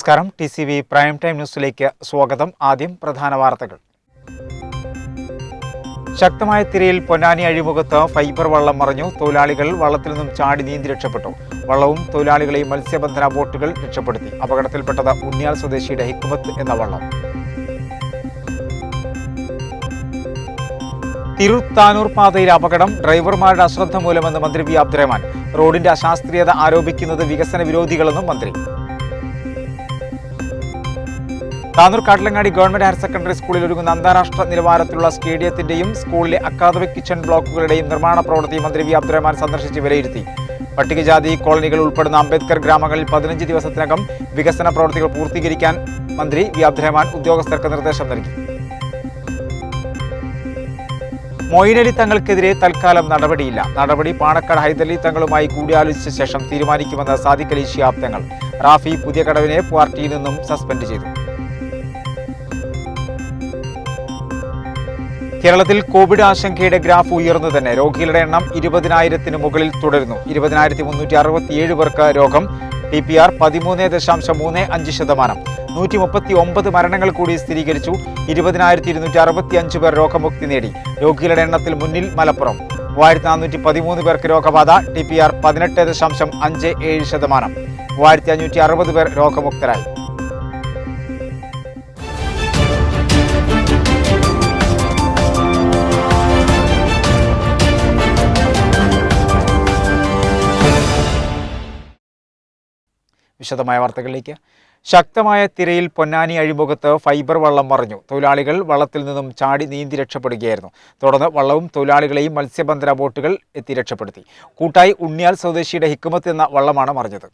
നമസ്കാരം. TCV prime time ന്യൂസിലേക്ക് സ്വാഗതം. ആദ്യം പ്രധാന വാർത്തകൾ. ശക്തമായ തിരയിൽ പൊന്നാനി അഴിമുഖത്ത് ഫൈബർ വള്ളം മറിഞ്ഞു. തൊഴിലാളികൾ വള്ളത്തിൽ നിന്നും ചാടി നീന്തി രക്ഷപ്പെട്ടു. വള്ളവും തൊഴിലാളികളെയും മത്സ്യബന്ധന ബോട്ടുകൾ രക്ഷപ്പെടുത്തി. അപകടത്തിൽപ്പെട്ടത് ഉണ്ണിയാൽ സ്വദേശിയുടെ ഹിക്മത്ത് എന്ന വള്ളം. തിരൂർ-താനൂർ പാതയിൽ അപകടം. ഡ്രൈവർമാരുടെ അശ്രദ്ധ മൂലമെന്ന് മന്ത്രി വി അബ്ദുറഹ്മാൻ. റോഡിന്റെ അശാസ്ത്രീയത ആരോപിക്കുന്നത് വികസന വിരോധികളെന്നും മന്ത്രി. Tanur Kattilangadi government higher secondary സ്കൂളിൽ ഒരുങ്ങുന്ന അന്താരാഷ്ട്ര നിലവാരത്തിലുള്ള സ്റ്റേഡിയത്തിന്റെയും സ്കൂളിലെ അക്കാദമിക് കിച്ചൺ ബ്ലോക്കുകളുടെയും നിർമ്മാണ പ്രവൃത്തി മന്ത്രി വി അബ്ദുറഹ്മാൻ സന്ദർശിച്ച് വിലയിരുത്തി. പട്ടികജാതി കോളനികൾ ഉൾപ്പെടുന്ന അംബേദ്കർ ഗ്രാമങ്ങളിൽ 15 ദിവസത്തിനകം വികസന പ്രവൃത്തികൾ പൂർത്തീകരിക്കാൻ മന്ത്രി വി അബ്ദുറഹ്മാൻ ഉദ്യോഗസ്ഥർക്ക് നിർദ്ദേശം നൽകി. മൊയ്നലി തങ്ങൾക്കെതിരെ തൽക്കാലം നടപടിയില്ല. നടപടി പാണക്കാട് ഹൈദരലി തങ്ങളുമായി കൂടിയാലോചിച്ച ശേഷം തീരുമാനിക്കുമെന്ന് സാദിഖ് അലി ശിഹാബ് തങ്ങൾ. റാഫി പുതിയ കടവിനെ പാർട്ടിയിൽ നിന്നും സസ്പെൻഡ് ചെയ്തു. കേരളത്തിൽ കോവിഡ് ആശങ്കയുടെ ഗ്രാഫ് ഉയർന്നു തന്നെ. രോഗികളുടെ എണ്ണം 20,000-ന് മുകളിൽ തുടരുന്നു. 20,367 പേർക്ക് രോഗം. TPR 13.35%. 139 മരണങ്ങൾ കൂടി സ്ഥിരീകരിച്ചു. 20,265 പേർ രോഗമുക്തി നേടി. രോഗികളുടെ എണ്ണത്തിൽ മുന്നിൽ മലപ്പുറം. 3,413 പേർക്ക് രോഗബാധ. TPR 18.57%. 3,560 പേർ രോഗമുക്തരായി. വിശദമായ വാർത്തകളിലേക്ക്. ശക്തമായ തിരയിൽ പൊന്നാനി അഴിമുഖത്ത് ഫൈബർ വള്ളം മറിഞ്ഞു. തൊഴിലാളികൾ വള്ളത്തിൽ നിന്നും ചാടി നീന്തി രക്ഷപ്പെടുകയായിരുന്നു. തുടർന്ന് വള്ളവും തൊഴിലാളികളെയും മത്സ്യബന്ധന ബോട്ടുകൾ എത്തി രക്ഷപ്പെടുത്തി. കൂട്ടായി ഉണ്ണിയാൽ സ്വദേശിയുടെ ഹിക്മത്ത് എന്ന വള്ളമാണ് മറിഞ്ഞത്.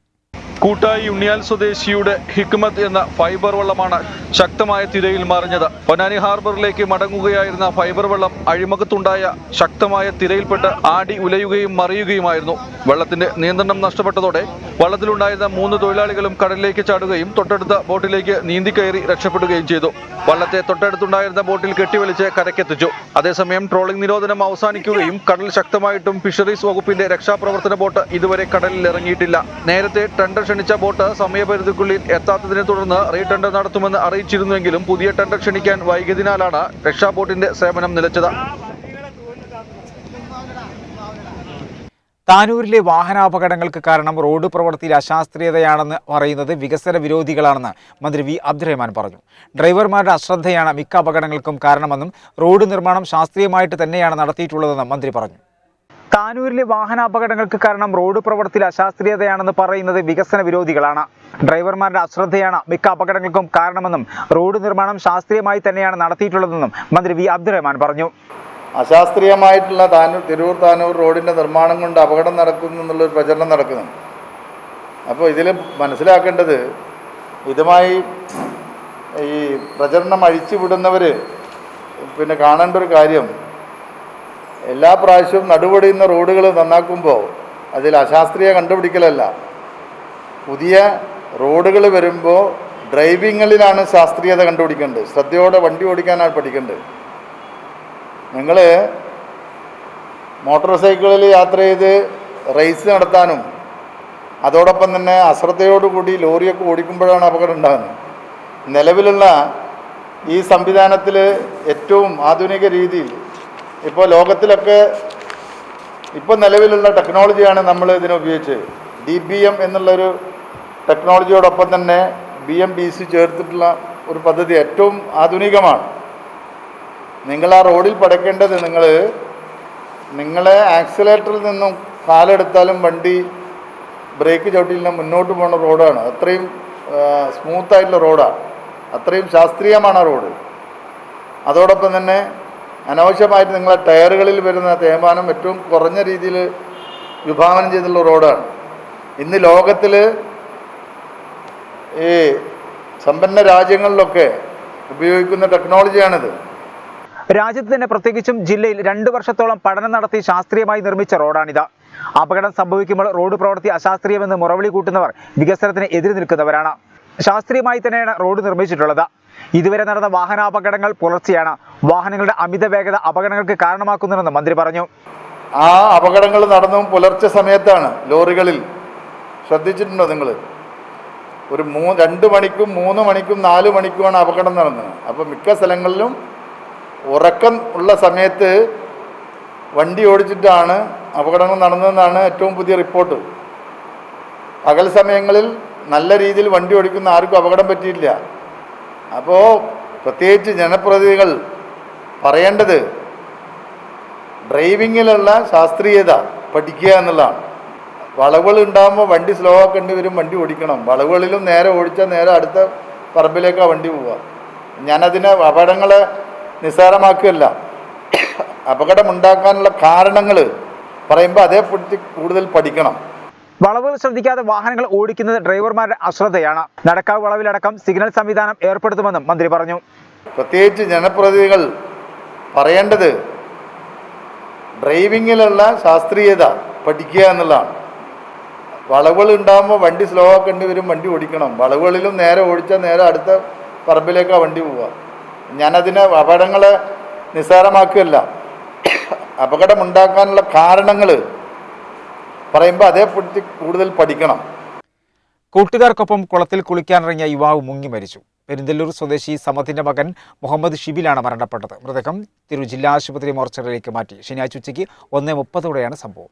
കൂട്ടായി ഉണ്ണിയാൽ സ്വദേശിയുടെ ഹിക്മത്ത് എന്ന ഫൈബർ വള്ളമാണ് ശക്തമായ തിരയിൽ മറിഞ്ഞത്. പൊന്നാനി ഹാർബറിലേക്ക് മടങ്ങുകയായിരുന്ന ഫൈബർ വള്ളം അഴിമുഖത്തുണ്ടായ ശക്തമായ തിരയിൽപ്പെട്ട് ആടി ഉലയുകയും മറിയുകയുമായിരുന്നു. വെള്ളത്തിന്റെ നിയന്ത്രണം നഷ്ടപ്പെട്ടതോടെ വള്ളത്തിലുണ്ടായിരുന്ന 3 തൊഴിലാളികളും കടലിലേക്ക് ചാടുകയും തൊട്ടടുത്ത ബോട്ടിലേക്ക് നീന്തിക്കയറി രക്ഷപ്പെടുകയും ചെയ്തു. വള്ളത്തെ തൊട്ടടുത്തുണ്ടായിരുന്ന ബോട്ടിൽ കെട്ടിവലിച്ച് കരക്കെത്തിച്ചു. അതേസമയം ട്രോളിംഗ് നിരോധനം അവസാനിക്കുകയും കടൽ ശക്തമായിട്ടും ഫിഷറീസ് വകുപ്പിന്റെ രക്ഷാപ്രവർത്തന ബോട്ട് ഇതുവരെ കടലിൽ ഇറങ്ങിയിട്ടില്ല. നേരത്തെ ടെൻഡർ ക്ഷണിച്ച ബോട്ട് സമയപരിധിക്കുള്ളിൽ എത്താത്തതിനെ തുടർന്ന് റീടെൻഡർ നടത്തുമെന്ന് അറിയിച്ചിരുന്നുവെങ്കിലും പുതിയ ടെൻഡർ ക്ഷണിക്കാൻ വൈകിയതിനാലാണ് രക്ഷാബോട്ടിന്റെ സേവനം നിലച്ചത്. താനൂരിലെ വാഹനാപകടങ്ങൾക്ക് കാരണം റോഡ് പ്രവൃത്തിയിൽ അശാസ്ത്രീയതയാണെന്ന് പറയുന്നത് വികസന വിരോധികളാണെന്ന് മന്ത്രി വി അബ്ദുറഹ്മാൻ പറഞ്ഞു. ഡ്രൈവർമാരുടെ അശ്രദ്ധയാണ് മിക്ക അപകടങ്ങൾക്കും കാരണമെന്നും റോഡ് നിർമ്മാണം ശാസ്ത്രീയമായിട്ട് തന്നെയാണ് നടത്തിയിട്ടുള്ളതെന്നും മന്ത്രി പറഞ്ഞു. താനൂരിലെ വാഹനാപകടങ്ങൾക്ക് കാരണം റോഡ് പ്രവൃത്തിയിൽ അശാസ്ത്രീയതയാണെന്ന് പറയുന്നത് വികസന വിരോധികളാണ്. ഡ്രൈവർമാരുടെ അശ്രദ്ധയാണ് മിക്ക അപകടങ്ങൾക്കും കാരണമെന്നും റോഡ് നിർമ്മാണം ശാസ്ത്രീയമായി തന്നെയാണ് നടത്തിയിട്ടുള്ളതെന്നും മന്ത്രി വി അബ്ദുറഹ്മാൻ പറഞ്ഞു. അശാസ്ത്രീയമായിട്ടുള്ള തിരൂർ-താനൂർ റോഡിൻ്റെ നിർമ്മാണം കൊണ്ട് അപകടം നടക്കുന്നു എന്നുള്ളൊരു പ്രചരണം നടക്കുന്നുണ്ട്. അപ്പോൾ ഇതിൽ മനസ്സിലാക്കേണ്ടത്, ഇതുമായി ഈ പ്രചരണം അഴിച്ചുവിടുന്നവർ പിന്നെ കാണേണ്ട ഒരു കാര്യം, എല്ലാ പ്രാവശ്യവും നടുപടിയുന്ന റോഡുകൾ നന്നാക്കുമ്പോൾ അതിൽ അശാസ്ത്രീയ കണ്ടുപിടിക്കലല്ല. പുതിയ റോഡുകൾ വരുമ്പോൾ ഡ്രൈവിങ്ങിലാണ് ശാസ്ത്രീയത കണ്ടുപിടിക്കേണ്ടത്. ശ്രദ്ധയോടെ വണ്ടി ഓടിക്കാനാണ് പഠിക്കേണ്ടത്. നിങ്ങൾ മോട്ടോർ സൈക്കിളിൽ യാത്ര ചെയ്ത് റേസ് നടത്താനും അതോടൊപ്പം തന്നെ അശ്രദ്ധയോടുകൂടി ലോറിയൊക്കെ ഓടിക്കുമ്പോഴാണ് അപകടം ഉണ്ടാകുന്നത്. നിലവിലുള്ള ഈ സംവിധാനത്തിൽ ഏറ്റവും ആധുനിക രീതിയിൽ ഇപ്പോൾ ലോകത്തിലൊക്കെ നിലവിലുള്ള ടെക്നോളജിയാണ് നമ്മൾ ഇതിനുപയോഗിച്ചത്. DBM എന്നുള്ളൊരു ടെക്നോളജിയോടൊപ്പം തന്നെ BMBC ചേർത്തിട്ടുള്ള ഒരു പദ്ധതി ഏറ്റവും ആധുനികമാണ്. നിങ്ങൾ ആ റോഡിൽ പഠിക്കേണ്ടത്, നിങ്ങളെ ആക്സിലേറ്ററിൽ നിന്നും കാലെടുത്താലും വണ്ടി ബ്രേക്ക് ചവിട്ടിയിൽ മുന്നോട്ട് പോകുന്ന റോഡാണ്. അത്രയും സ്മൂത്തായിട്ടുള്ള റോഡാണ്, അത്രയും ശാസ്ത്രീയമാണ് ആ റോഡ്. അതോടൊപ്പം തന്നെ അനാവശ്യമായിട്ട് നിങ്ങളെ ടയറുകളിൽ വരുന്ന തേയ്മാനം ഏറ്റവും കുറഞ്ഞ രീതിയിൽ വിഭാവനം ചെയ്തുള്ള റോഡാണ്. ഇന്ന് ലോകത്തിൽ ഈ സമ്പന്ന രാജ്യങ്ങളിലൊക്കെ ഉപയോഗിക്കുന്ന ടെക്നോളജിയാണിത്. രാജ്യത്ത് തന്നെ പ്രത്യേകിച്ചും ജില്ലയിൽ 2 വർഷത്തോളം പഠനം നടത്തി ശാസ്ത്രീയമായി നിർമ്മിച്ച റോഡാണിത്. അപകടം സംഭവിക്കുമ്പോൾ റോഡ് പ്രവൃത്തി അശാസ്ത്രീയമെന്ന് മുറവിളി കൂട്ടുന്നവർ വികസനത്തിന് എതിര് നിൽക്കുന്നവരാണ്. ശാസ്ത്രീയമായി തന്നെയാണ് റോഡ് നിർമ്മിച്ചിട്ടുള്ളത്. ഇതുവരെ നടന്ന വാഹനാപകടങ്ങൾ പുലർച്ചെയാണ്. വാഹനങ്ങളുടെ അമിത വേഗത അപകടങ്ങൾക്ക് കാരണമാക്കുന്നുവെന്ന് മന്ത്രി പറഞ്ഞു. ആ അപകടങ്ങൾ നടന്നതും പുലർച്ചെ സമയത്താണ്. ലോറികളിൽ ശ്രദ്ധിച്ചിട്ടുണ്ടോ നിങ്ങൾ? ഒരു 2 മണിക്കും 3 മണിക്കും 4 മണിക്കുമാണ് അപകടം നടന്നത്. അപ്പോൾ മിക്ക സ്ഥലങ്ങളിലും ഉറക്കം ഉള്ള സമയത്ത് വണ്ടി ഓടിച്ചിട്ടാണ് അപകടങ്ങൾ നടന്നതെന്നാണ് ഏറ്റവും പുതിയ റിപ്പോർട്ട്. പകൽ സമയങ്ങളിൽ നല്ല രീതിയിൽ വണ്ടി ഓടിക്കുന്ന ആർക്കും അപകടം പറ്റിയില്ല. അപ്പോൾ പ്രത്യേകിച്ച് ജനപ്രതിനിധികൾ പറയേണ്ടത് ഡ്രൈവിങ്ങിലുള്ള ശാസ്ത്രീയത പഠിക്കുക എന്നുള്ളതാണ്. വളവുകൾ ഉണ്ടാകുമ്പോൾ വണ്ടി സ്ലോ ആക്കേണ്ടി വരും, വണ്ടി ഓടിക്കണം. വളവുകളിലും നേരെ ഓടിച്ചാൽ നേരെ അടുത്ത പറമ്പിലേക്കാണ് വണ്ടി പോവുക. ഞാനതിനെ അപകടങ്ങളെ നിസ്സാരമാക്കുകയല്ല, അപകടമുണ്ടാക്കാനുള്ള കാരണങ്ങൾ പറയുമ്പോൾ അതേപ്പറ്റി കൂടുതൽ പഠിക്കണം. വളവുകൾ ശ്രദ്ധിക്കാതെ വാഹനങ്ങൾ ഓടിക്കുന്നത് ഡ്രൈവർമാരുടെ അശ്രദ്ധയാണ്. നടക്കാവ് വളവിലടക്കം സിഗ്നൽ സംവിധാനം ഏർപ്പെടുത്തുമെന്നും മന്ത്രി പറഞ്ഞു. പ്രത്യേകിച്ച് ജനപ്രതിനിധികൾ പറയേണ്ടത് ഡ്രൈവിങ്ങിലുള്ള ശാസ്ത്രീയത പഠിക്കുക എന്നുള്ളതാണ്. വളവുകൾ ഉണ്ടാകുമ്പോൾ വണ്ടി സ്ലോ ആക്കേണ്ടി വരും, വണ്ടി ഓടിക്കണം. വളവുകളിലും നേരെ ഓടിച്ചാൽ നേരെ അടുത്ത പറമ്പിലേക്കാണ് വണ്ടി പോവുക. ഞാനതിനെ അപകടങ്ങളെ നിസ്സാരമാക്കുകയല്ല, അപകടമുണ്ടാക്കാനുള്ള കാരണങ്ങൾ പറയുമ്പോൾ അതേപ്പറ്റി കൂടുതൽ പഠിക്കണം. കൂട്ടുകാർക്കൊപ്പം കുളത്തിൽ കുളിക്കാനിറങ്ങിയ യുവാവ് മുങ്ങി മരിച്ചു. പെരിന്തല്ലൂർ സ്വദേശി സമദിന്റെ മകൻ മുഹമ്മദ് ഷിബിലാണ് മരണപ്പെട്ടത്. മൃതദേഹം തിരു ജില്ലാ ആശുപത്രി മോർച്ചറിയിലേക്ക് മാറ്റി. ശനിയാഴ്ച ഉച്ചയ്ക്ക് 1:30 സംഭവം.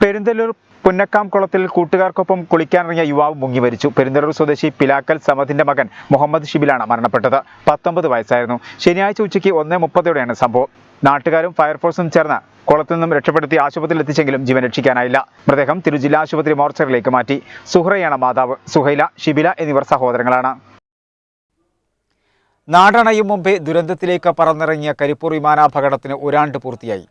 പെരിന്തല്ലൂർ പുന്നക്കാം കുളത്തിൽ കൂട്ടുകാർക്കൊപ്പം കുളിക്കാനിറങ്ങിയ യുവാവ് മുങ്ങി മരിച്ചു. പെരിന്തല്ലൂർ സ്വദേശി പിലാക്കൽ സമദിന്റെ മകൻ മുഹമ്മദ് ഷിബിലാണ് മരണപ്പെട്ടത്. 19 വയസ്സായിരുന്നു. ശനിയാഴ്ച ഉച്ചയ്ക്ക് 1:30 സംഭവം. നാട്ടുകാരും ഫയർഫോഴ്സും ചേർന്ന് കുളത്തിൽ നിന്നും രക്ഷപ്പെടുത്തി ആശുപത്രിയിൽ എത്തിച്ചെങ്കിലും ജീവൻ രക്ഷിക്കാനായില്ല. മൃതദേഹം തിരു ജില്ലാ ആശുപത്രി മോർച്ചറിയിലേക്ക് മാറ്റി. സുഹ്റയാണ് മാതാവ്. സുഹൈല, ഷിബില എന്നിവർ സഹോദരങ്ങളാണ്. നാടണയും മുമ്പേ ദുരന്തത്തിലേക്ക് പറന്നിറങ്ങിയ കരിപ്പൂർ വിമാനാപകടത്തിന് ഒരാണ്ട് പൂർത്തിയായി.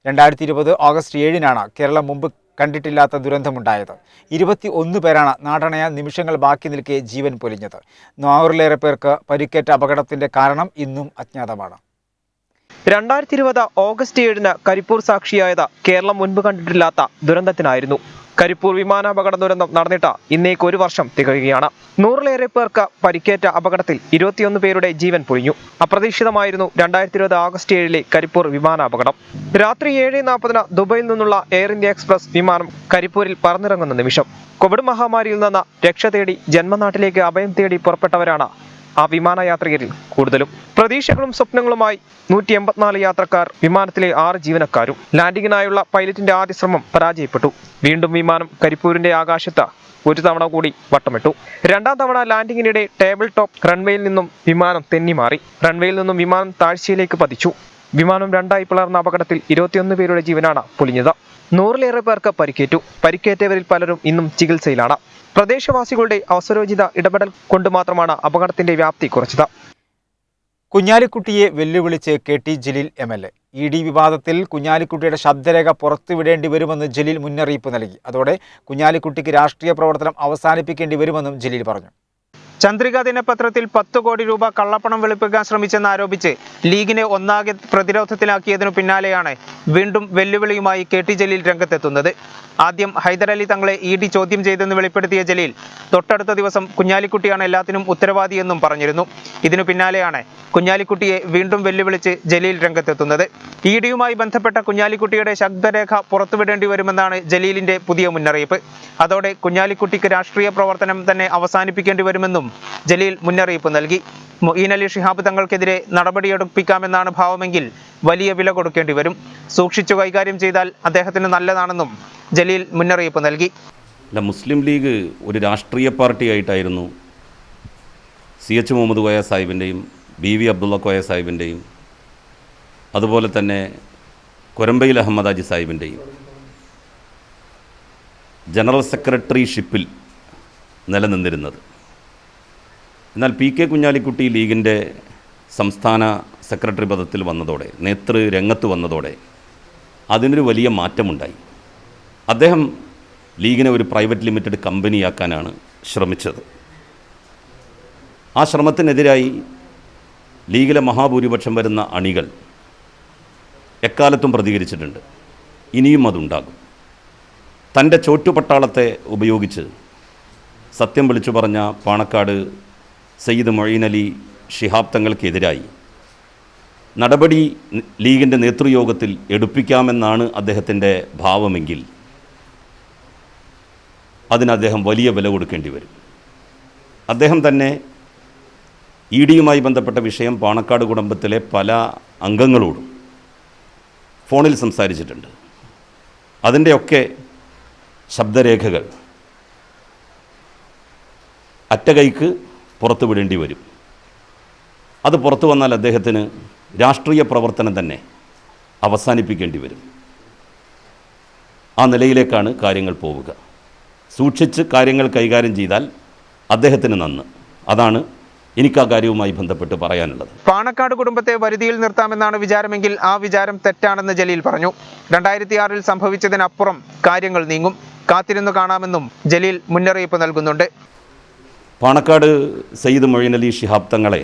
2020 ഓഗസ്റ്റ് 7-നാണ് കേരളം മുമ്പ് കണ്ടിട്ടില്ലാത്ത ദുരന്തമുണ്ടായത്. 21 പേരാണ് നാടണയാൻ നിമിഷങ്ങൾ ബാക്കി നിൽക്കെ ജീവൻ പൊലിഞ്ഞത്. 400-ലേറെ പേർക്ക് പരിക്കേറ്റ അപകടത്തിന്റെ കാരണം ഇന്നും അജ്ഞാതമാണ്. 2020 ഓഗസ്റ്റ് 7-ന് കരിപ്പൂർ സാക്ഷിയായത് കേരളം മുൻപ് കണ്ടിട്ടില്ലാത്ത ദുരന്തത്തിനായിരുന്നു. കരിപ്പൂർ വിമാനാപകട ദുരന്തം നടന്നിട്ട് ഇന്നേക്ക് 1 വർഷം തികയുകയാണ്. 100-ലേറെ പേർക്ക് പരിക്കേറ്റ അപകടത്തിൽ 21 പേരുടെ ജീവൻ പൊലിഞ്ഞു. അപ്രതീക്ഷിതമായിരുന്നു 2020 ഓഗസ്റ്റ് 7-ലെ കരിപ്പൂർ വിമാനാപകടം. രാത്രി 7:40-ന് ദുബൈയിൽ നിന്നുള്ള എയർ ഇന്ത്യ എക്സ്പ്രസ് വിമാനം കരിപ്പൂരിൽ പറന്നിറങ്ങുന്ന നിമിഷം. കോവിഡ് മഹാമാരിയിൽ നിന്ന് രക്ഷ തേടി ജന്മനാട്ടിലേക്ക് അഭയം തേടി പുറപ്പെട്ടവരാണ് ആ വിമാനയാത്രികരിൽ കൂടുതലും. പ്രതീക്ഷകളും സ്വപ്നങ്ങളുമായി 184 യാത്രക്കാർ, വിമാനത്തിലെ 6 ജീവനക്കാരും. ലാൻഡിങ്ങിനായുള്ള പൈലറ്റിന്റെ ആദ്യ ശ്രമം പരാജയപ്പെട്ടു. വീണ്ടും വിമാനം കരിപ്പൂരിന്റെ ആകാശത്ത് ഒരു തവണ കൂടി വട്ടമിട്ടു. 2ാം തവണ ലാൻഡിങ്ങിനിടെ ടേബിൾ ടോപ്പ് റൺവേയിൽ നിന്നും വിമാനം തെന്നിമാറി. റൺവേയിൽ നിന്നും വിമാനം താഴ്ചയിലേക്ക് പതിച്ചു. വിമാനം 2ആയി പിളർന്ന അപകടത്തിൽ 21 പേരുടെ ജീവനാണ് പൊലിഞ്ഞത്. 100-ലേറെ പേർക്ക് പരിക്കേറ്റു. പരിക്കേറ്റവരിൽ പലരും ഇന്നും ചികിത്സയിലാണ്. പ്രദേശവാസികളുടെ അവസരോചിത ഇടപെടൽ കൊണ്ട് മാത്രമാണ് അപകടത്തിന്റെ വ്യാപ്തി കുറച്ചത്. കുഞ്ഞാലിക്കുട്ടിയെ വെല്ലുവിളിച്ച് KT ജലീൽ MLA. ED വിവാദത്തിൽ കുഞ്ഞാലിക്കുട്ടിയുടെ ശബ്ദരേഖ പുറത്തുവിടേണ്ടി വരുമെന്ന് ജലീൽ മുന്നറിയിപ്പ് നൽകി. അതോടെ കുഞ്ഞാലിക്കുട്ടിക്ക് രാഷ്ട്രീയ പ്രവർത്തനം അവസാനിപ്പിക്കേണ്ടി വരുമെന്നും ജലീൽ പറഞ്ഞു. ചന്ദ്രിക ദിനപത്രത്തിൽ 10 കോടി രൂപ കള്ളപ്പണം വെളുപ്പിക്കാൻ ശ്രമിച്ചെന്നാരോപിച്ച് ലീഗിനെ ഒന്നാകെ പ്രതിരോധത്തിലാക്കിയതിനു പിന്നാലെയാണ് വീണ്ടും വെല്ലുവിളിയുമായി KT ജലീൽ രംഗത്തെത്തുന്നത്. ആദ്യം ഹൈദരലി തങ്ങളെ ED ചോദ്യം ചെയ്തെന്ന് വെളിപ്പെടുത്തിയ ജലീൽ തൊട്ടടുത്ത ദിവസം കുഞ്ഞാലിക്കുട്ടിയാണ് എല്ലാത്തിനും ഉത്തരവാദിയെന്നും പറഞ്ഞിരുന്നു. ഇതിനു പിന്നാലെയാണ് കുഞ്ഞാലിക്കുട്ടിയെ വീണ്ടും വെല്ലുവിളിച്ച് ജലീൽ രംഗത്തെത്തുന്നത്. EDയുമായി ബന്ധപ്പെട്ട കുഞ്ഞാലിക്കുട്ടിയുടെ ശബ്ദരേഖ പുറത്തുവിടേണ്ടി വരുമെന്നാണ് ജലീലിന്റെ പുതിയ മുന്നറിയിപ്പ്. അതോടെ കുഞ്ഞാലിക്കുട്ടിക്ക് രാഷ്ട്രീയ പ്രവർത്തനം തന്നെ അവസാനിപ്പിക്കേണ്ടി വരുമെന്നും ജലീൽ മുന്നറിയിപ്പ് നൽകി. മൊയ്ൻ അലി ശിഹാബ് തങ്ങൾക്കെതിരെ നടപടിയെടുപ്പിക്കാമെന്നാണ് ഭാവമെങ്കിൽ വലിയ വില കൊടുക്കേണ്ടി വരും. സൂക്ഷിച്ചു കൈകാര്യം ചെയ്താൽ അദ്ദേഹത്തിന് നല്ലതാണെന്നും ജലീൽ മുന്നറിയിപ്പ് നൽകി. മുസ്ലിം ലീഗ് ഒരു രാഷ്ട്രീയ പാർട്ടിയായിട്ടായിരുന്നു CH മുഹമ്മദ് കോയ സാഹിബിൻ്റെയും BV അബ്ദുള്ള കോയ സാഹിബിൻ്റെയും അതുപോലെ തന്നെ കൊരമ്പയിൽ അഹമ്മദ് ഹാജി സാഹിബിൻ്റെയും ജനറൽ സെക്രട്ടറിഷിപ്പിൽ നിലനിന്നിരുന്നത്. എന്നാൽ PK കുഞ്ഞാലിക്കുട്ടി ലീഗിൻ്റെ സംസ്ഥാന സെക്രട്ടറി പദത്തിൽ വന്നതോടെ, നേതൃരംഗത്ത് വന്നതോടെ അതിനൊരു വലിയ മാറ്റമുണ്ടായി. അദ്ദേഹം ലീഗിനെ ഒരു പ്രൈവറ്റ് ലിമിറ്റഡ് കമ്പനിയാക്കാനാണ് ശ്രമിച്ചത്. ആ ശ്രമത്തിനെതിരായി ലീഗിലെ മഹാഭൂരിപക്ഷം വരുന്ന അണികൾ എക്കാലത്തും പ്രതികരിച്ചിട്ടുണ്ട്. ഇനിയും അതുണ്ടാകും. തൻ്റെ ചോറ്റുപട്ടാളത്തെ ഉപയോഗിച്ച് സത്യം വിളിച്ചു പറഞ്ഞ പാണക്കാട് സയ്യിദ് മൊയ്ൻ അലി ശിഹാബ് തങ്ങൾക്കെതിരായി നടപടി ലീഗിൻ്റെ നേതൃയോഗത്തിൽ എടുപ്പിക്കാമെന്നാണ് അദ്ദേഹത്തിൻ്റെ ഭാവമെങ്കിൽ അതിന് അദ്ദേഹം വലിയ വില കൊടുക്കേണ്ടി വരും. അദ്ദേഹം തന്നെ ഇ ഡിയുമായി ബന്ധപ്പെട്ട വിഷയം പാണക്കാട് കുടുംബത്തിലെ പല അംഗങ്ങളോടും ഫോണിൽ സംസാരിച്ചിട്ടുണ്ട്. അതിൻ്റെയൊക്കെ ശബ്ദരേഖകൾ അറ്റകൈക്ക് പുറത്തു വിടേണ്ടി വരും. അത് പുറത്തു വന്നാൽ അദ്ദേഹത്തിന് രാഷ്ട്രീയ പ്രവർത്തനം തന്നെ അവസാനിപ്പിക്കേണ്ടി വരും. ആ നിലയിലേക്കാണ് കാര്യങ്ങൾ പോവുക. സൂക്ഷിച്ച് കാര്യങ്ങൾ കൈകാര്യം ചെയ്താൽ അദ്ദേഹത്തിന് നന്ന്. അതാണ് എനിക്ക് ആ കാര്യവുമായി ബന്ധപ്പെട്ട് പറയാനുള്ളത്. പാണക്കാട് കുടുംബത്തെ വരുതിയിൽ നിർത്താമെന്നാണ് വിചാരമെങ്കിൽ ആ വിചാരം തെറ്റാണെന്ന് ജലീൽ പറഞ്ഞു. 2006 സംഭവിച്ചതിനപ്പുറം കാര്യങ്ങൾ നീങ്ങും. കാത്തിരുന്നു കാണാമെന്നും ജലീൽ മുന്നറിയിപ്പ് നൽകുന്നുണ്ട്. പാണക്കാട് സയ്യിദ് മൊയ്‌നലി ശിഹാബ് തങ്ങളെ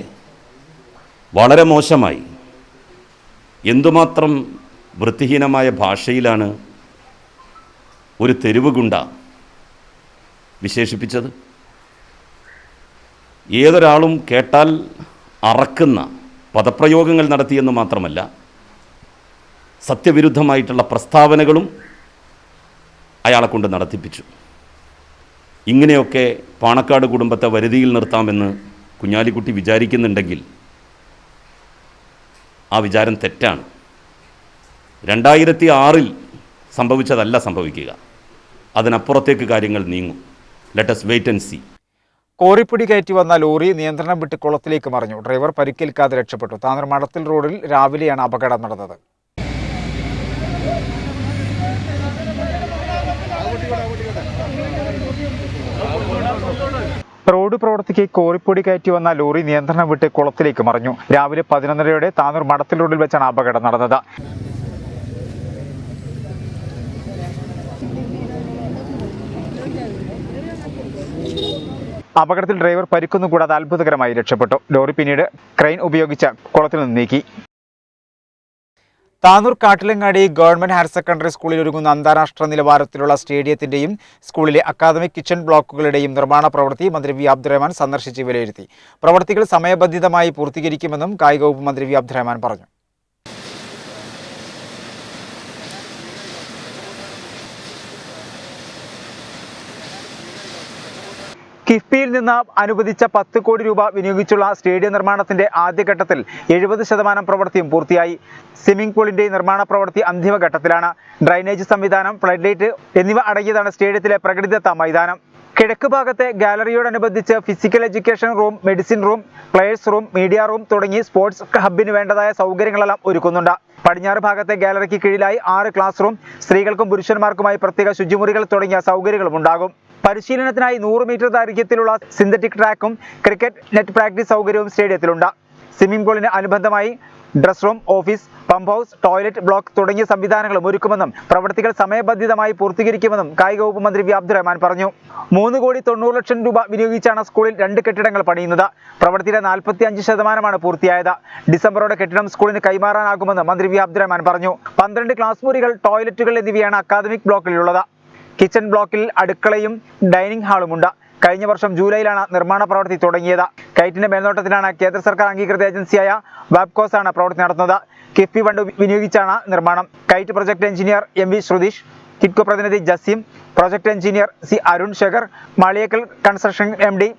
വളരെ മോശമായി, എന്തുമാത്രം വൃത്തിഹീനമായ ഭാഷയിലാണ് ഒരു തെരുവ് ഗുണ്ട വിശേഷിപ്പിച്ചത്. ഏതൊരാളും കേട്ടാൽ അറക്കുന്ന പദപ്രയോഗങ്ങൾ നടത്തിയെന്ന് മാത്രമല്ല, സത്യവിരുദ്ധമായിട്ടുള്ള പ്രസ്താവനകളും അയാളെ കൊണ്ട് നടത്തിപ്പിച്ചു. ഇങ്ങനെയൊക്കെ പാണക്കാട് കുടുംബത്തെ വരുതിയിൽ നിർത്താമെന്ന് കുഞ്ഞാലിക്കുട്ടി വിചാരിക്കുന്നുണ്ടെങ്കിൽ ആ വിചാരം തെറ്റാണ്. 2006 സംഭവിച്ചതല്ല സംഭവിക്കുക. അതിനപ്പുറത്തേക്ക് കാര്യങ്ങൾ നീങ്ങും. Let us wait and see. കോറിപ്പൊടി കയറ്റി വന്ന ലോറി നിയന്ത്രണം വിട്ട് കുളത്തിലേക്ക് മറിഞ്ഞു. ഡ്രൈവർ പരിക്കേൽക്കാതെ രക്ഷപ്പെട്ടു. താനൂർ മടത്തിൽ റോഡിൽ രാവിലെയാണ് അപകടം നടന്നത്. റോഡ് പ്രവർത്തിക്ക് കോറിപ്പൊടി കയറ്റി വന്ന ലോറി നിയന്ത്രണം വിട്ട് കുളത്തിലേക്ക് മറിഞ്ഞു. രാവിലെ 11:30 താനൂർ മടത്തിൽ റോഡിൽ വെച്ചാണ് അപകടം നടന്നത്. അപകടത്തിൽ ഡ്രൈവർ പരിക്കൊന്നും കൂടാതെ അത്ഭുതകരമായി രക്ഷപ്പെട്ടു. ലോറി പിന്നീട് ക്രെയിൻ ഉപയോഗിച്ച് കുളത്തിൽ നിന്ന് നീക്കി. Tanur Kattilangadi government higher secondary സ്കൂളിൽ ഒരുങ്ങുന്ന അന്താരാഷ്ട്ര നിലവാരത്തിലുള്ള സ്റ്റേഡിയത്തിന്റെയും സ്കൂളിലെ അക്കാദമിക് കിച്ചൺ ബ്ലോക്കുകളുടെയും നിർമ്മാണ പ്രവൃത്തി മന്ത്രി വി അബ്ദുറഹ്മാൻ സന്ദർശിച്ച് വിലയിരുത്തി. പ്രവൃത്തികൾ സമയബന്ധിതമായി പൂർത്തീകരിക്കുമെന്നും കായിക വകുപ്പ് മന്ത്രി വി അബ്ദുറഹ്മാൻ പറഞ്ഞു. കിഫ്ബിയിൽ നിന്ന് അനുവദിച്ച 10 കോടി രൂപ വിനിയോഗിച്ചുള്ള സ്റ്റേഡിയം നിർമ്മാണത്തിന്റെ ആദ്യഘട്ടത്തിൽ 70% പ്രവൃത്തിയും പൂർത്തിയായി. സ്വിമ്മിംഗ് പൂളിന്റെ നിർമ്മാണ പ്രവൃത്തി അന്തിമഘട്ടത്തിലാണ്. ഡ്രൈനേജ് സംവിധാനം, ഫ്ലഡ് ലൈറ്റ് എന്നിവ അടങ്ങിയതാണ് സ്റ്റേഡിയത്തിലെ പ്രകൃതിദത്ത മൈതാനം. കിഴക്ക് ഭാഗത്തെ ഗാലറിയോടനുബന്ധിച്ച് physical education room, medicine room, players room, media room തുടങ്ങി സ്പോർട്സ് ഹബ്ബിന് വേണ്ടതായ സൗകര്യങ്ങളെല്ലാം ഒരുക്കുന്നുണ്ട്. പടിഞ്ഞാറ് ഭാഗത്തെ ഗാലറിക്ക് കീഴിലായി 6 ക്ലാസ് റൂം, സ്ത്രീകൾക്കും പുരുഷന്മാർക്കുമായി പ്രത്യേക ശുചിമുറികൾ തുടങ്ങിയ സൗകര്യങ്ങളും ഉണ്ടാകും. പരിശീലനത്തിനായി 100 മീറ്റർ ദൈർഘ്യത്തിലുള്ള സിന്തറ്റിക് ട്രാക്കും ക്രിക്കറ്റ് നെറ്റ് പ്രാക്ടീസ് സൗകര്യവും സ്റ്റേഡിയത്തിലുണ്ട്. സ്വിമ്മിംഗ് പൂളിന് അനുബന്ധമായി dress room, office, pump house, toilet block തുടങ്ങിയ സംവിധാനങ്ങളും ഒരുക്കുമെന്നും പ്രവൃത്തികൾ സമയബന്ധിതമായി പൂർത്തീകരിക്കുമെന്നും കായിക വകുപ്പ് മന്ത്രി വി അബ്ദുറഹ്മാൻ പറഞ്ഞു. 3,90,00,000 രൂപ വിനിയോഗിച്ചാണ് സ്കൂളിൽ 2 കെട്ടിടങ്ങൾ പണിയുന്നത്. പ്രവൃത്തിയുടെ 45% പൂർത്തിയായത്. ഡിസംബറോടെ കെട്ടിടം സ്കൂളിന് കൈമാറാനാകുമെന്ന് മന്ത്രി വി അബ്ദുറഹ്മാൻ പറഞ്ഞു. 12 ക്ലാസ് മുറികൾ, ടോയ്ലറ്റുകൾ എന്നിവയാണ് അക്കാദമിക് ബ്ലോക്കിലുള്ളത്. കിച്ചൺ ബ്ലോക്കിൽ അടുക്കളയും ഡൈനിങ് ഹാളുമുണ്ട്. കഴിഞ്ഞ വർഷം ജൂലൈയിലാണ് നിർമ്മാണ പ്രവൃത്തി തുടങ്ങിയത്. കൈറ്റിന്റെ മേൽനോട്ടത്തിലാണ് കേന്ദ്ര സർക്കാർ അംഗീകൃത ഏജൻസിയായ വാബ്കോസ് ആണ് പ്രവൃത്തി നടത്തുന്നത്. കിഫ്ബി ഫണ്ട് വിനിയോഗിച്ചാണ് നിർമ്മാണം. KITE project engineer M V Shrutheesh, KITCO പ്രതിനിധി Jaseem, project engineer C Arun Shekhar, Maliyekkal construction M D